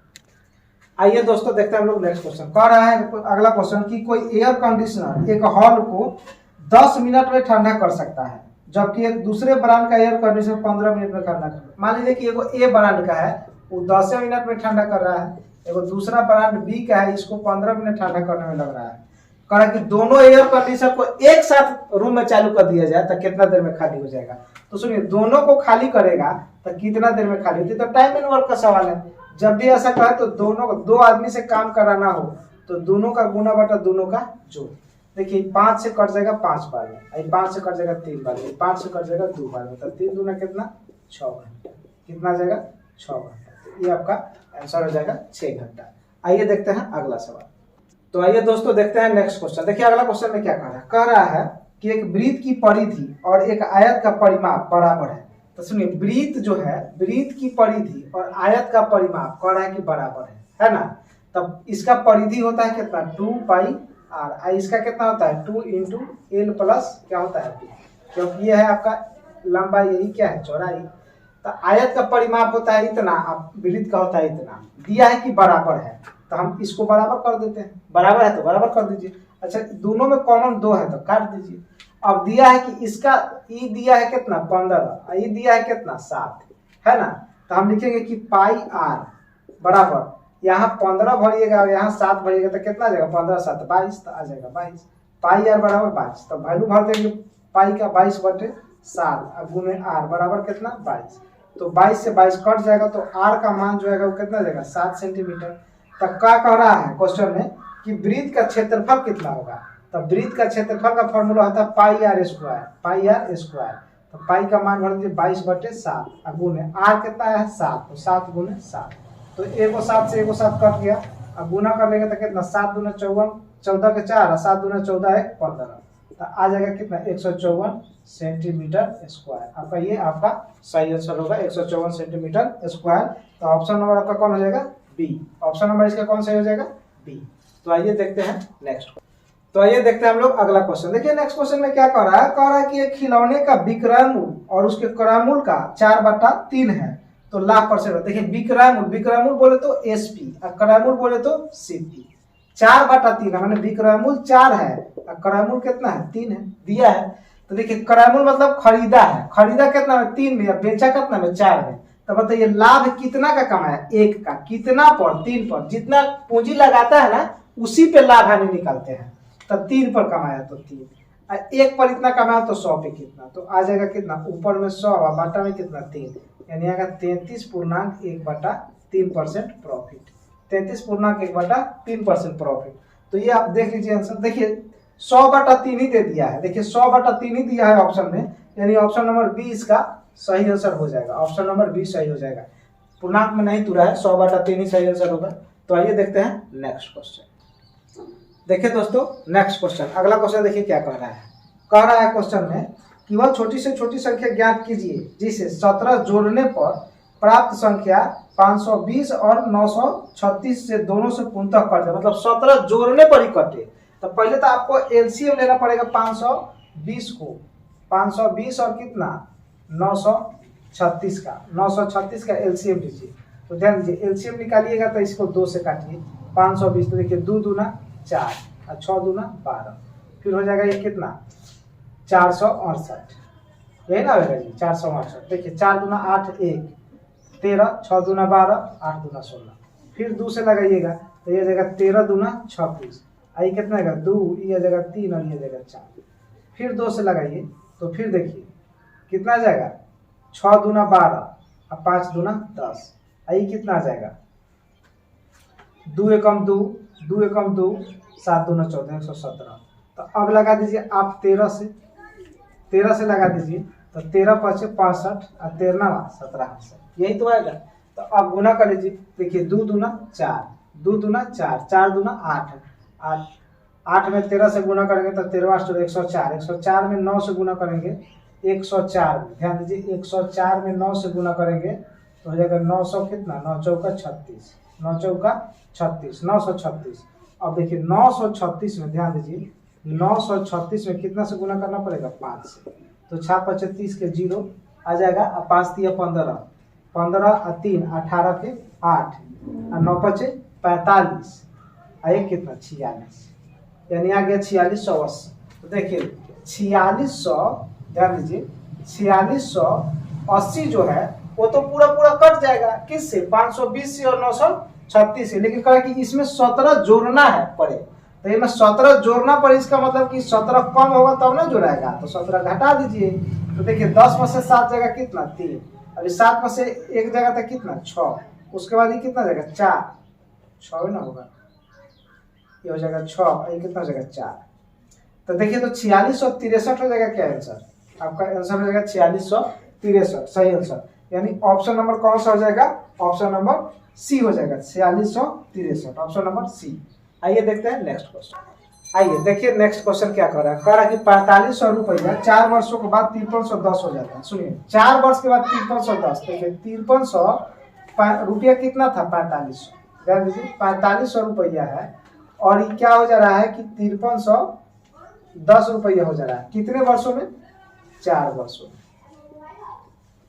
आइए दोस्तों देखते हैं हम लोग नेक्स्ट क्वेश्चन। कह रहा है अगला क्वेश्चन कि कोई एयर कंडीशनर एक हॉल को 10 मिनट में ठंडा कर सकता है, जबकि एक दूसरे ब्रांड का एयर कंडीशनर 15 मिनट में ठंडा कर। मान लीजिए कि एगो ए ब्रांड का है वो 10 मिनट में ठंडा कर रहा है, एगो दूसरा ब्रांड बी का है इसको 15 मिनट ठंडा करने में लग रहा है। कह रहा है कि दोनों एयर कंडीशनर को एक साथ रूम में चालू कर दिया जाए तो कितना देर में खाली हो जाएगा। तो सुनिए दोनों को खाली करेगा तो कितना देर में खाली होती है, तो टाइम एंड वर्क का सवाल है। जब भी ऐसा कहे तो दोनों को 2 आदमी से काम कराना हो तो दोनों का गुना बटा दोनों का जोड़। देखिए 5 से कट जाएगा 5 बार में, 5 से कट जाएगा 3 बार में, 5 से कट जाएगा 2 बार में, तो 3 दूना कितना 6 घंटा, कितना जाएगा 6 घंटा। तो ये आपका आंसर हो जाएगा 6 घंटा। आइए देखते हैं अगला सवाल। तो आइए दोस्तों देखते हैं नेक्स्ट क्वेश्चन। देखिए अगला क्वेश्चन में क्या कह रहा है कि एक वृत्त की परिधि और एक आयत का परिमाप बराबर है। तो सुनिए वृत्त जो है, वृत्त की परिधि और आयत का परिमाप कह रहा है कि बराबर है ना। तब इसका परिधि होता है कितना 2 पाई आर, इसका कितना होता है 2 इंटू एल प्लस क्या होता है 2, क्योंकि ये है आपका लंबाई, यही क्या है चौड़ाई। तो आयत का परिमाप होता है इतना, वृत्त का होता है इतना, दिया है कि बराबर है। तो हम इसको बराबर कर देते हैं, बराबर है तो बराबर कर दीजिए। अच्छा दोनों में कॉमन 2 है तो काट दीजिए। अब दिया है कि इसका ई दिया है कितना 15, ई दिया है कितना 7 है ना, तो हम लिखेंगे कि पाई आर बराबर यहाँ 15 भरिएगा और यहाँ 7 भरिएगा तो कितना आ जाएगा 15 7 22, तो आ जाएगा 22। पाई आर बराबर 22, तो वैल्यू भर देंगे पाई का 22/7 गुने आर बराबर कितना 22, तो 22 से 22 कट जाएगा तो आर का मान जो है वो कितना जाएगा 7 सेंटीमीटर। तब क्या कह रहा है क्वेश्चन में कि वृत्त का क्षेत्रफल कितना होगा, तो वृत्त का क्षेत्रफल का फॉर्मूला होता है pi r square, pi r square. तो पाई का मान भर दीजिए 22/7 गुने आर कितना है 7, तो 7 गुने 7, तो एगो 7 से एगो 7 कट गया। अब गुना कर लेंगे तो कितना 7 दूना 54, 14 के 4 7 दूना 14 है 15, तो आ जाएगा कितना 154 सेंटीमीटर स्क्वायर। आपका ये आपका सही आंसर होगा 154 सेंटीमीटर स्क्वायर। तो ऑप्शन नंबर आपका कौन हो जाएगा बी, ऑप्शन नंबर इसका कौन सही हो जाएगा बी। तो आइए देखते हैं नेक्स्ट। तो आइए देखते हैं हम लोग अगला क्वेश्चन। देखिए नेक्स्ट क्वेश्चन में क्या कह रहा है, कह रहा है कि एक खिलौने का विक्रय मूल्य और उसके क्रय मूल्य का 4/3 है तो लाख %। देखिए विक्रय मूल्य बोले तो एसपी और क्रय मूल्य बोले तो सीपी। 4/3 है माने विक्रय मूल्य 4 है और क्रय मूल्य कितना है 3 है दिया है। तो देखिए क्रय मूल्य मतलब खरीदा है, खरीदा कितना में 3 में, बेचा कितना में 4 में। तो बताइए लाभ कितना का कमाया 1 का, कितना पर 3 पर, जितना पूंजी लगाता है ना उसी पे लाभ हानि निकालते हैं। तो 3 पर कमाया तो 3, 1 पर इतना कमाया तो 100 पे कितना, तो आ जाएगा कितना ऊपर में 100 और बाटा में कितना 3, यानी आएगा 33.1/3% प्रॉफिट, 33.1/3% प्रॉफिट। तो ये आप देख लीजिए आंसर। देखिए 100/3 ही दे दिया है, देखिए 100/3 ही दिया है ऑप्शन में, यानी ऑप्शन नंबर बी इसका सही आंसर हो जाएगा, ऑप्शन नंबर बी सही हो जाएगा। पूर्णांक में नहीं तुरा है, 100/3 ही सही आंसर होगा। तो आइए देखते हैं नेक्स्ट क्वेश्चन। देखिए दोस्तों नेक्स्ट क्वेश्चन, अगला क्वेश्चन देखिए क्या कह रहा है। कह रहा है क्वेश्चन में कि वह छोटी से छोटी संख्या ज्ञात कीजिए जिसे 17 जोड़ने पर प्राप्त संख्या 520 और 936 से दोनों से पूर्णतः कट जाए, मतलब 17 जोड़ने पर ही कटे। तो पहले तो आपको एलसीएम लेना पड़ेगा 520 को, 520 और कितना 936 का, 936 का एलसीएम लीजिए। तो ध्यान दीजिए एलसीएम निकालिएगा तो इसको 2 से काटिए, 520 तो देखिए 2 दूना 4 और 6 दूना 12, फिर हो जाएगा ये कितना 468, यही ना होगा जी 468। देखिए 4 दूना 8 1 13, 6 दूना 12, 8 दूना 16, फिर 2 से लगाइएगा तो ये जाएगा 13 दूना 36, आई कितना आएगा 2, ये जाएगा 3 और ये जाएगा 4, फिर 2 से लगाइए तो फिर देखिए कितना आ जाएगा 6 दूना 12 और 5 दूना 10, आई कितना आ जाएगा 2 एकम 2, 2 एकम 2, 7 दूना 14, 117। तो अब लगा दीजिए आप 13 से लगा दीजिए तो 13 5 65 और 13 17, यही तो आएगा। तो अब गुना कर लीजिए, देखिए 2 दूना 4, 2 दूना 4, 4 दूना 8, 8 में 13 से गुना करेंगे तो 13 8 104, 104 में 9 से गुना करेंगे 104 में, ध्यान दीजिए 104 में 9 से गुना करेंगे तो हो जाएगा 900 कितना 9 चौका 36, 9 चौका 36, 936। अब देखिए 936 में ध्यान दीजिए 936 में कितना से गुना करना पड़ेगा 5 से, तो 6 5 30 के 0 आ जाएगा, और 5 3 15, 15 और 3 18 के 8 और 9 5 45, और एक कितना 46, यानी आ गया 4680। तो देखिए 4600, ध्यान दीजिए 4680 जो है वो तो पूरा पूरा कट जाएगा किससे 520 से और 936 से, लेकिन कहा कि इसमें 17 जोड़ना है पड़े, तो ये में 17 जोड़ना पड़े, इसका मतलब कि 17 कम होगा तब ना जोड़ाएगा, तो 17 घटा दीजिए। तो देखिए 10 में से 7 जगह कितना 3, अभी 7 में से एक जगह तक कितना 6, उसके बाद ये कितना जाएगा 4, 6 ही ना होगा, ये हो जाएगा 6, ये कितना हो जाएगा 4। तो देखिए तो 4663 हो जाएगा क्या आंसर, आपका आंसर हो जाएगा 4663 सही आंसर, यानी ऑप्शन नंबर कौन सा हो जाएगा, ऑप्शन नंबर सी हो जाएगा 4663, ऑप्शन नंबर सी। आइए देखते हैं नेक्स्ट क्वेश्चन। आइए देखिए नेक्स्ट क्वेश्चन क्या कर रहा है, कह रहा है कि 4500 रुपया 4 वर्षों के बाद 5310 हो जाता है। सुनिए 4 वर्ष के बाद 5310, देखिए 5300 रुपया कितना था 4500, ध्यान दीजिए 4500 रुपया है और ये क्या हो जा रहा है कि 5310 रुपया हो जा रहा है, कितने वर्षों में 4 वर्षों में,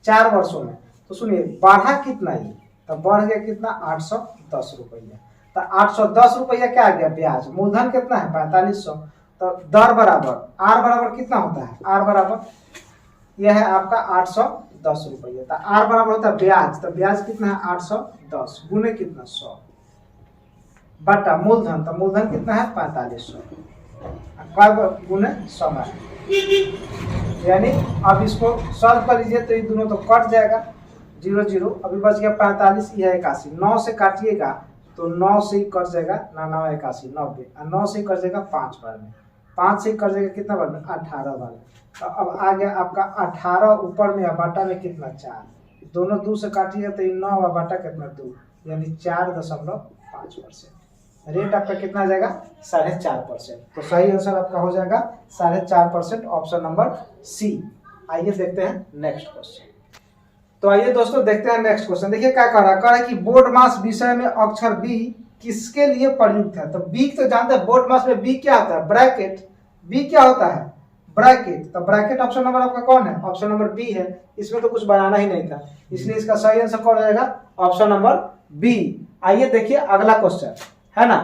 4 वर्षों में। तो सुनिए बढ़ा कितना, ये तो बढ़ गया कितना 810 रुपया, तो 810 रुपया क्या आ गया ब्याज। मूलधन कितना है 4500। तो दर बराबर आर बराबर कितना होता है, आर बराबर यह है आपका 810 रुपया। तो आर बराबर होता है ब्याज, तो ब्याज कितना है 810 गुने कितना 100 बटा मूलधन, तो मूलधन कितना है 4500 गुने 100 यानी अब इसको सॉल्व कर लीजिए तो ये दोनों तो कट जाएगा 0 0, अभी बच गया 45, यह 81, 9 से काटिएगा तो 9 से ही कट जाएगा, 9 9 81 90, और 9 से ही कट जाएगा 5 बार में, 5 से ही कट जाएगा कितना बार में 18 बार में। तो अब आ गया आपका 18 ऊपर में बाटा में कितना 4, दोनों 2 से काटिएगा तो 9 और बाटा कितना 2 यानी 4.5%। रेट आपका कितना आ जाएगा 4.5%। तो सही आंसर आपका हो जाएगा 4.5%, ऑप्शन नंबर सी। आइए देखते हैं नेक्स्ट क्वेश्चन। तो आइए दोस्तों देखते हैं नेक्स्ट क्वेश्चन। देखिए क्या कह रहा है कि बोर्ड मास विषय में अक्षर बी किसके लिए प्रयुक्त है। तो बी तो जानते हैं बोर्ड मास में बी क्या होता है ब्रैकेट, बी क्या होता है ब्रैकेट। तो ब्रैकेट ऑप्शन नंबर आपका कौन है, ऑप्शन नंबर बी है। इसमें तो कुछ बनाना ही नहीं था, इसलिए इसका सही आंसर कौन हो जाएगा ऑप्शन नंबर बी। आइए देखिए अगला क्वेश्चन है ना।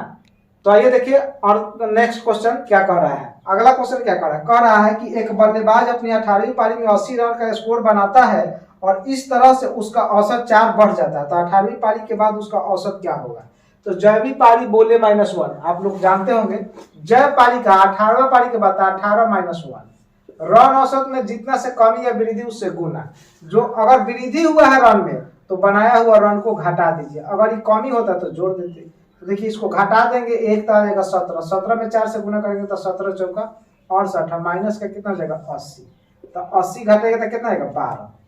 तो आइए देखिए और नेक्स्ट क्वेश्चन क्या कह रहा है। अगला क्वेश्चन क्या कह रहा है कि एक बल्लेबाज अपनी 18वीं पारी में 80 रन का स्कोर बनाता है और इस तरह से उसका औसत 4 बढ़ जाता है, तो 18वीं पारी के बाद उसका औसत क्या होगा। तो जयवी पारी बोले -1 आप लोग जानते होंगे, जय पारी का 18वां पारी के बाद 18 -1 रन औसत में जितना से कमी या वृद्धि उससे गुना। जो अगर वृद्धि हुआ है रन में तो बनाया हुआ रन को घटा दीजिए, अगर ये कमी होता तो जोड़ देते। तो देखिए इसको घटा देंगे, एक तो आ जाएगा 17, 17 में 4 से गुना करेंगे तो 17 चौका 68, माइनस का कितना हो जाएगा 80, तो 80 घटेगा तो कितना आएगा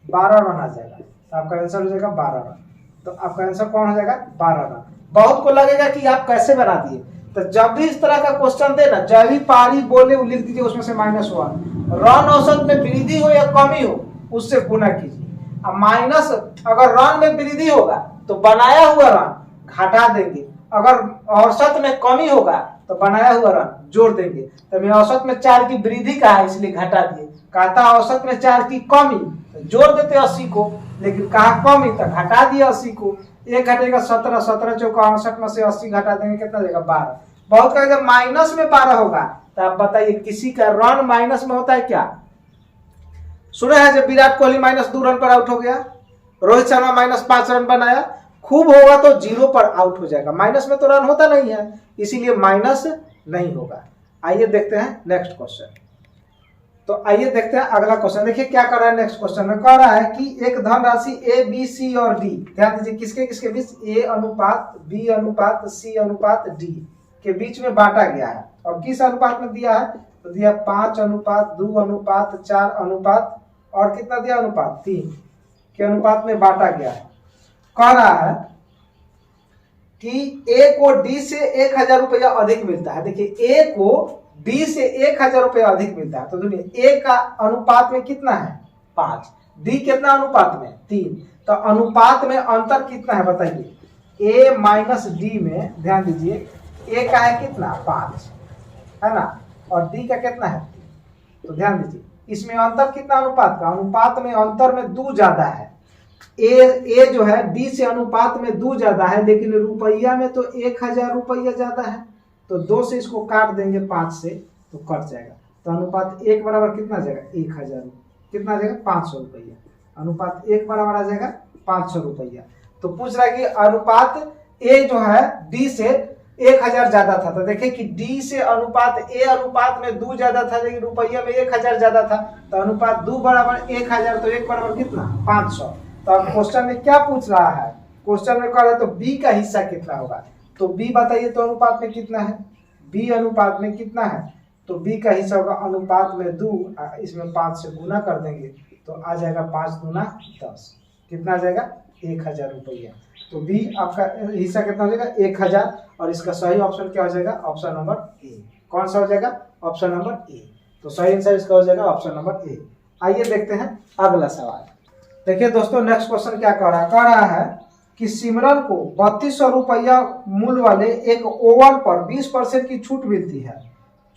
12 रन आ जाएगा। तो आपका आंसर हो जाएगा 12 रन। तो आपका आंसर कौन हो जाएगा 12 रन। बहुत को लगेगा कि आप कैसे बना दिए, तो जब भी इस तरह का क्वेश्चन दे ना, जब भी पारी बोले लिख दीजिए उसमें से -1, रन औसत में वृद्धि हो या कमी हो उससे गुना कीजिए। अब माइनस अगर रन में वृद्धि होगा तो बनाया हुआ रन घटा देंगे, अगर औसत में कमी होगा तो बनाया हुआ रन जोड़ देंगे। तो मैं औसत में 4 की वृद्धि का है इसलिए घटा दिए, कहता औसत में 4 की कमी तो जोड़ देते 80 को, लेकिन कहा कमी तो घटा दिया 80 को। एक घटेगा 17, 17 चौका 68 में से 80 घटा देंगे कितना देगा 12। बहुत कहेगा माइनस में 12 होगा, तो आप बताइए किसी का रन माइनस में होता है क्या। सुना है जब विराट कोहली -2 रन पर आउट हो गया, रोहित शर्मा -5 रन बनाया, खूब होगा तो 0 पर आउट हो जाएगा, माइनस में तो रन होता नहीं है, इसीलिए माइनस नहीं होगा। आइए देखते हैं नेक्स्ट क्वेश्चन। तो आइए देखते हैं अगला क्वेश्चन। देखिए क्या कर रहा है नेक्स्ट क्वेश्चन में, कह रहा है कि एक धनराशि ए बी सी और डी, ध्यान दीजिए किसके किसके बीच, ए अनुपात बी अनुपात सी अनुपात डी के बीच में बांटा गया है। और किस अनुपात में दिया है, तो दिया 5:2 अनुपात 4 अनुपात और कितना दिया अनुपात 3 के अनुपात में बांटा गया है। कह रहा है कि ए को डी से 1000 रुपया अधिक मिलता है। देखिए ए को डी से 1000 रुपया अधिक मिलता है, तो दुनिया ए का अनुपात में कितना है 5, डी कितना अनुपात में 3, तो अनुपात में अंतर कितना है बताइए। ए माइनस डी में ध्यान दीजिए ए का है कितना 5 है ना, और डी का कितना है 3, तो ध्यान दीजिए इसमें अंतर कितना अनुपात का, अनुपात में अंतर में 2 ज्यादा है। ए जो है डी से अनुपात में 2 ज्यादा है, लेकिन रुपया में तो 1000 रुपया ज्यादा है, तो 2 से इसको काट देंगे 5 से तो कट जाएगा। तो अनुपात 1 बराबर कितना आ जाएगा 1000, कितना आ जाएगा 500 रुपया। अनुपात 1 बराबर आ जाएगा 500 रुपया। तो पूछ रहा है कि अनुपात ए जो है डी से 1000 ज्यादा था, तो देखिए कि डी से अनुपात ए अनुपात में 2 ज्यादा था, लेकिन रुपया में 1000 ज्यादा था, तो अनुपात 2 बराबर 1000, तो 1 बराबर कितना 500। तो अब क्वेश्चन में क्या पूछ रहा है, क्वेश्चन में कह रहा है तो बी का हिस्सा कितना होगा। तो बी बताइए तो अनुपात में कितना है, बी अनुपात में कितना है, तो बी का हिस्सा होगा अनुपात में 2, इसमें 5 से गुना कर देंगे तो आ जाएगा 5 दूना 10, कितना आ जाएगा 1000 रुपया। तो बी आपका हिस्सा कितना हो जाएगा 1000, और इसका सही ऑप्शन क्या हो जाएगा ऑप्शन नंबर ए। कौन सा हो जाएगा ऑप्शन नंबर ए। तो सही आंसर इसका हो जाएगा ऑप्शन नंबर ए। आइए देखते हैं अगला सवाल। देखिए दोस्तों नेक्स्ट क्वेश्चन क्या कह रहा है कि सिमरन को 3200 रुपया मूल्य वाले एक ओवन पर 20% की छूट मिलती है।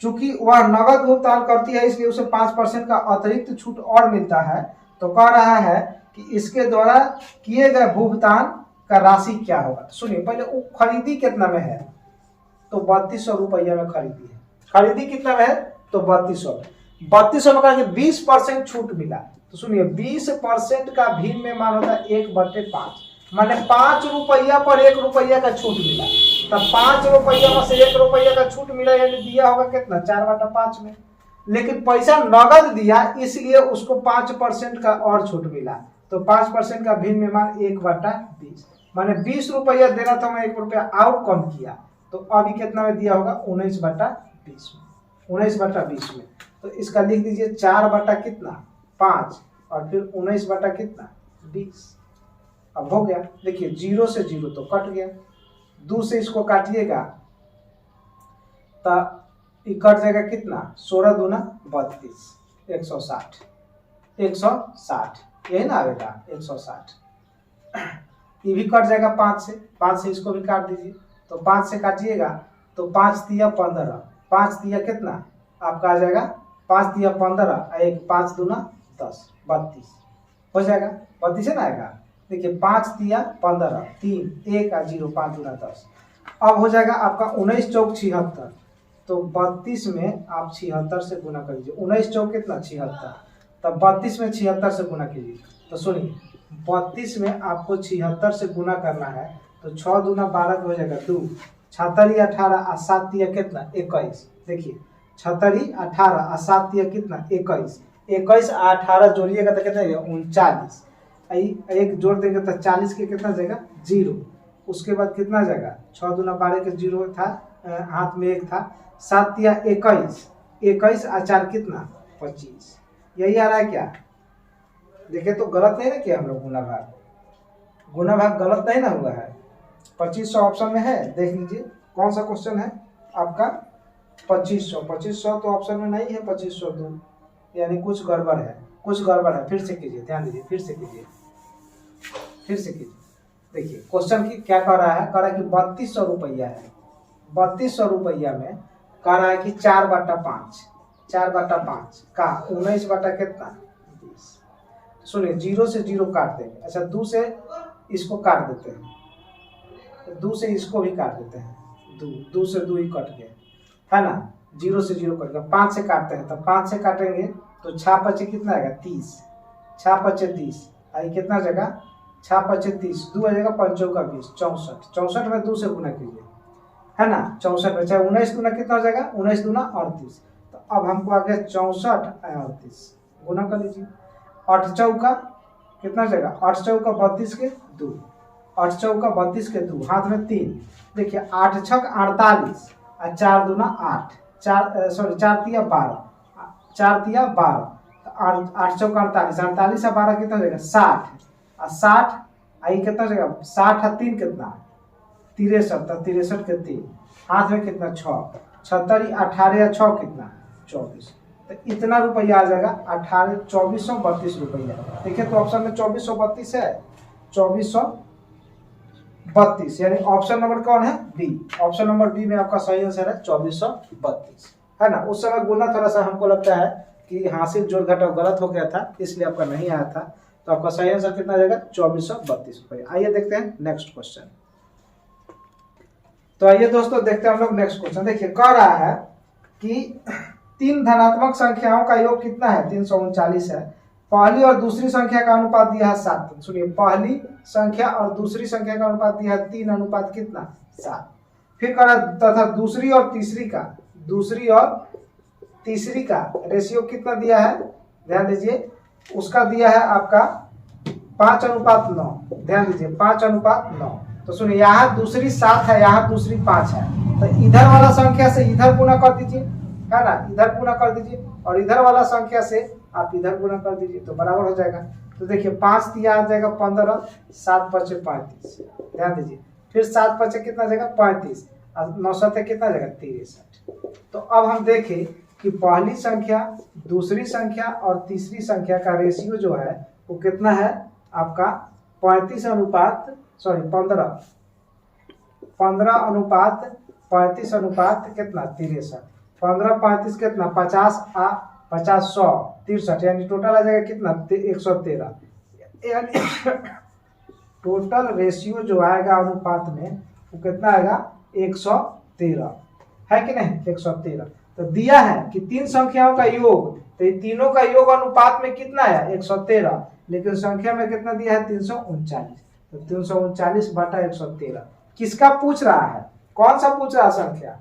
चूंकि वह नगद भुगतान करती है इसलिए उसे 5% का अतिरिक्त छूट और मिलता है। तो कह रहा है कि इसके द्वारा किए गए भुगतान का राशि क्या होगा। तो सुनिए, पहले वो खरीदी कितना में है, तो 3200 रुपया में खरीदी है। खरीदी कितना में है, तो 3200 में। 3200 में करके 20% छूट मिला। तो सुनिए, 20% का भिन्न मान होता है 1/5, माने 5 रुपया पर 1 रुपया का छूट मिला। तब 5 रुपया में से 1 रुपया का छूट मिला, यानी दिया होगा कितना, 4/5 में। लेकिन पैसा नगद दिया, इसलिए उसको 5% का और छूट मिला। तो 5% का भिन्न मान 1/20, माने 20 रुपया देना था, मैं 1 रुपया और कम किया, तो अभी कितना में दिया होगा, 19/20 में। 19/20 में, तो इसका लिख दीजिए 4 बटा कितना, 5, और फिर 19 बटा कितना, 20। अब हो गया। देखिए 0 से 0 तो कट गया, 2 से इसको काटिएगा तो ये कट जाएगा कितना, 16 दूना 32, 160, 160, यही ना आएगा 160। ये भी कट जाएगा 5 से इसको भी काट दीजिए। तो 5 से काटिएगा तो 5 तिया 15, 5 तिया कितना आपका आ जाएगा, 5 तिया 15, एक 5 दूना 10, 32 हो जाएगा। 32 है ना आएगा। देखिए 5 तिया 15, 3 1 और 0, 5 दूना 10। अब हो जाएगा आपका 19 चौक 76। तो 32 में आप 76 से गुना कर लीजिए। 19 चौक कितना, 76। तब 32 में 76 से गुना कीजिए। तो सुनिए, 32 में आपको 76 से गुना करना है, तो 6 दूना 12 हो जाएगा 2, 76 18 और 7 तिया कितना, 21। देखिए 76 18 और 7 तिया कितना, 21, 21 और 18 जोड़िएगा तो कितना, 39। एक जोड़ देंगे तो 40 के कितना जाएगा, 0। उसके बाद कितना जाएगा, 6 दूना 12 के 0 था, हाथ में 1 था, 7 तिया 21, 21 और 4 कितना, 25। यही आ रहा है क्या। देखिए तो गलत नहीं ना किया हम लोग, गुना भाग गलत नहीं ना हुआ है। 2500 ऑप्शन में है, देख लीजिए कौन सा क्वेश्चन है आपका, 2500 तो ऑप्शन में नहीं है, 2502, यानी कुछ गड़बड़ है, कुछ गड़बड़ है। फिर से कीजिए, ध्यान दीजिए, फिर से कीजिए। देखिए क्वेश्चन की क्या कह रहा है, कह रहा है कि 3200 रुपया है। 3200 रुपया में कह रहा है कि 4/5, 4/5 का 19 बटा कितना, 20। सुनिए 0 से 0 काट देंगे। अच्छा 2 से इसको काट देते हैं, 2 से इसको भी काट देते हैं, 2 से 2 ही कट गए, है ना। 0 से 0 कट गया। 5 से काटते हैं, तो 5 से काटेंगे तो 6 5 कितना आएगा, 30, 6 5 30, आई कितना जाएगा, 6 5 30, 2 आ जाएगा 5 चौका 20, 64। 64 में 2 से गुना कीजिए, है ना। 64 में चाहे 19 गुना कितना हो जाएगा, 19 दूना 38। तो अब हमको आ गया 64 38, गुना कर लीजिए। 8 चौका कितना जाएगा, 8 चौका 32 के 2, 8 चौका 32 के 2, हाथ में 3। देखिए 8 छक 48 और 4 दूना 8, 4 तिया 12, 4 तिया 12, 8 चौका 48, 48 और 12 कितना हो जाएगा, 60, और 60 आई कितना हो जाएगा, 60 और 3 कितना, 63, तो 63 के 3, हाथ में कितना 6, 76 18 या 6 कितना, 24। तो इतना रुपया आ जाएगा, 18 2432 रुपया। देखिए तो ऑप्शन में 2432 है, 2432, यानी ऑप्शन नंबर कौन है, बी। ऑप्शन नंबर बी में आपका सही आंसर है 2432, है ना। उस समय गुना थोड़ा सा हमको लगता है कि हासिल जोड़ घटाव गलत हो गया था, इसलिए आपका नहीं आया था। तो आपका सही आंसर कितना आ जाएगा, 2432 रुपये। आइए देखते हैं नेक्स्ट क्वेश्चन। तो आइए दोस्तों देखते हैं हम लोग नेक्स्ट क्वेश्चन। देखिए कह रहा है कि 3 धनात्मक संख्याओं का योग कितना है, 339 है। पहली और दूसरी संख्या का अनुपात दिया है 7। सुनिए, पहली संख्या और दूसरी संख्या का अनुपात दिया है 3 अनुपात कितना, 7। फिर कह रहा तथा दूसरी और तीसरी का रेशियो कितना दिया है, ध्यान दीजिए, उसका दिया है आपका 5:9। ध्यान दीजिए 5:9। तो सुनिए, यहाँ दूसरी 7 है, यहाँ दूसरी 5 है, तो इधर वाला संख्या से इधर गुना कर दीजिए, है ना, इधर गुना कर दीजिए, और इधर वाला संख्या से आप इधर गुना कर दीजिए, तो बराबर हो जाएगा। तो देखिए 5 तिया आ जाएगा 15, 7 5 35, ध्यान दीजिए। फिर 7 5 कितना जाएगा, 35, और 9 7 कितना जाएगा, 63। तो अब हम देखें कि पहली संख्या, दूसरी संख्या और तीसरी संख्या का रेशियो जो है वो कितना है आपका, 15 अनुपात कितना, 63। 15 35 कितना, 50 आ 50 100 63, यानी टोटल आ जाएगा कितना, 113। टोटल रेशियो जो आएगा अनुपात में वो कितना आएगा 113 है कि नहीं 113। तो दिया है कि 3 संख्याओं का योग, तो ये तीनों का योग अनुपात में कितना है 113, लेकिन संख्या में कितना दिया है 339। तो 339/113 किसका पूछ रहा है, कौन सा पूछ रहा है संख्या,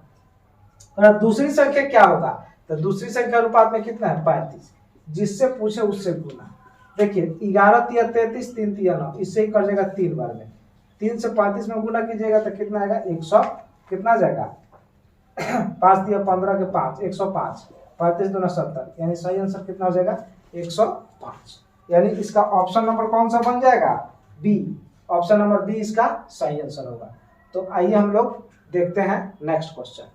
और दूसरी संख्या क्या होगा, तो दूसरी संख्या अनुपात में कितना है 35, जिससे पूछे उससे गुना। देखिए 11 तिया 33 3 तिया 9, इससे ही कर जाएगा 3 बार में, 3 से 35 में गुना कीजिएगा तो कितना आएगा 100 कितना जाएगा 5 दिया 15 के 5 105, 35 दूना 70, यानी सही आंसर कितना हो जाएगा 105। यानी इसका ऑप्शन नंबर कौन सा बन जाएगा बी, ऑप्शन नंबर बी इसका सही आंसर होगा। तो आइए हम लोग देखते हैं नेक्स्ट क्वेश्चन।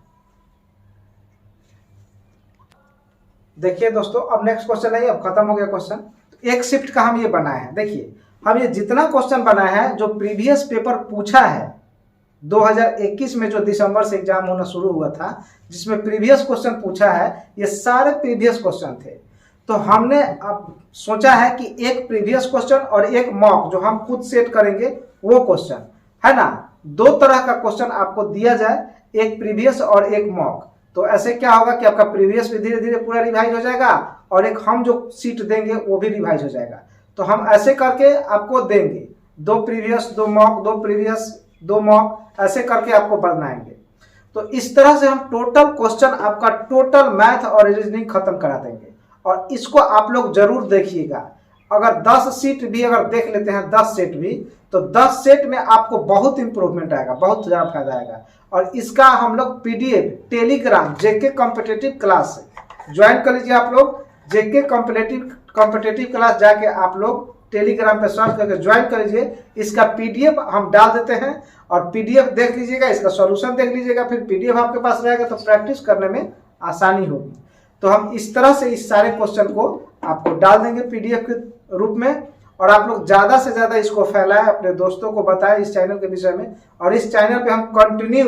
देखिए दोस्तों अब नेक्स्ट क्वेश्चन है, अब खत्म हो गया क्वेश्चन। एक शिफ्ट का हम ये बनाए हैं। देखिए हम ये जितना क्वेश्चन बनाए हैं जो प्रीवियस पेपर पूछा है 2021 में जो दिसंबर से एग्जाम होना शुरू हुआ था, जिसमें प्रीवियस क्वेश्चन पूछा है, ये सारे प्रीवियस क्वेश्चन थे। तो हमने अब सोचा है कि एक प्रीवियस क्वेश्चन और एक मॉक जो हम खुद सेट करेंगे वो क्वेश्चन है ना, 2 तरह का क्वेश्चन आपको दिया जाए, एक प्रीवियस और एक मॉक। तो ऐसे क्या होगा कि आपका प्रीवियस भी धीरे धीरे पूरा रिवाइज हो जाएगा और एक हम जो सीट देंगे वो भी रिवाइज हो जाएगा। तो हम ऐसे करके आपको देंगे 2 प्रीवियस 2 मॉक, 2 प्रीवियस 2 मॉक, ऐसे करके आपको बनाएंगे। तो इस तरह से हम टोटल क्वेश्चन आपका टोटल मैथ और रीजनिंग खत्म करा देंगे। और इसको आप लोग जरूर देखिएगा। अगर 10 सीट भी अगर देख लेते हैं 10 सेट भी, तो 10 सेट में आपको बहुत इंप्रूवमेंट आएगा, बहुत ज़्यादा फायदा आएगा। और इसका हम लोग पीडीएफ टेलीग्राम जेके कॉम्पिटिटिव क्लास ज्वाइन कर लीजिए। आप लोग जेके कॉम्पिटिटिव क्लास जाके आप लोग टेलीग्राम पे सर्च करके ज्वाइन कर लीजिए। इसका पीडीएफ हम डाल देते हैं और पीडीएफ देख लीजिएगा, इसका सॉल्यूशन देख लीजिएगा, फिर पीडीएफ आपके पास रहेगा तो प्रैक्टिस करने में आसानी होगी। तो हम इस तरह से इस सारे क्वेश्चन को आपको डाल देंगे पीडीएफ के रूप में। और आप लोग ज़्यादा से ज़्यादा इसको फैलाएं, अपने दोस्तों को बताएं इस चैनल के विषय में। और इस चैनल पे हम कंटिन्यू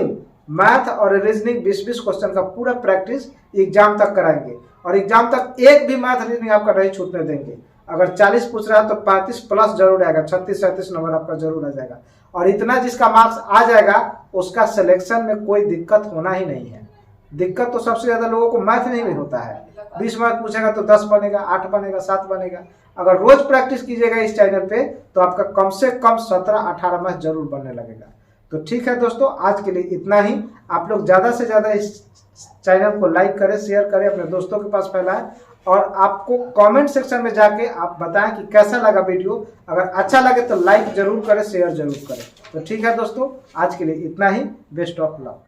मैथ और रीजनिंग 20-20 क्वेश्चन का पूरा प्रैक्टिस एग्जाम तक कराएंगे। और एग्जाम तक एक भी मैथ रीजनिंग आपका नहीं छूटने देंगे। अगर 40 पूछ रहा है तो 35 प्लस जरूर आएगा, 36-37 नंबर आपका जरूर आ जाएगा। और इतना जिसका मार्क्स आ जाएगा उसका सिलेक्शन में कोई दिक्कत होना ही नहीं है। दिक्कत तो सबसे ज़्यादा लोगों को मैथ नहीं होता है। 20 मार्क्स पूछेगा तो 10 बनेगा, 8 बनेगा, 7 बनेगा। अगर रोज प्रैक्टिस कीजिएगा इस चैनल पे तो आपका कम से कम 17-18 मार्क्स जरूर बनने लगेगा। तो ठीक है दोस्तों, आज के लिए इतना ही। आप लोग ज़्यादा से ज़्यादा इस चैनल को लाइक करें, शेयर करें, अपने दोस्तों के पास फैलाएं। और आपको कमेंट सेक्शन में जाके आप बताएं कि कैसा लगा वीडियो। अगर अच्छा लगे तो लाइक जरूर करें, शेयर जरूर करें। तो ठीक है दोस्तों, आज के लिए इतना ही। Best of luck.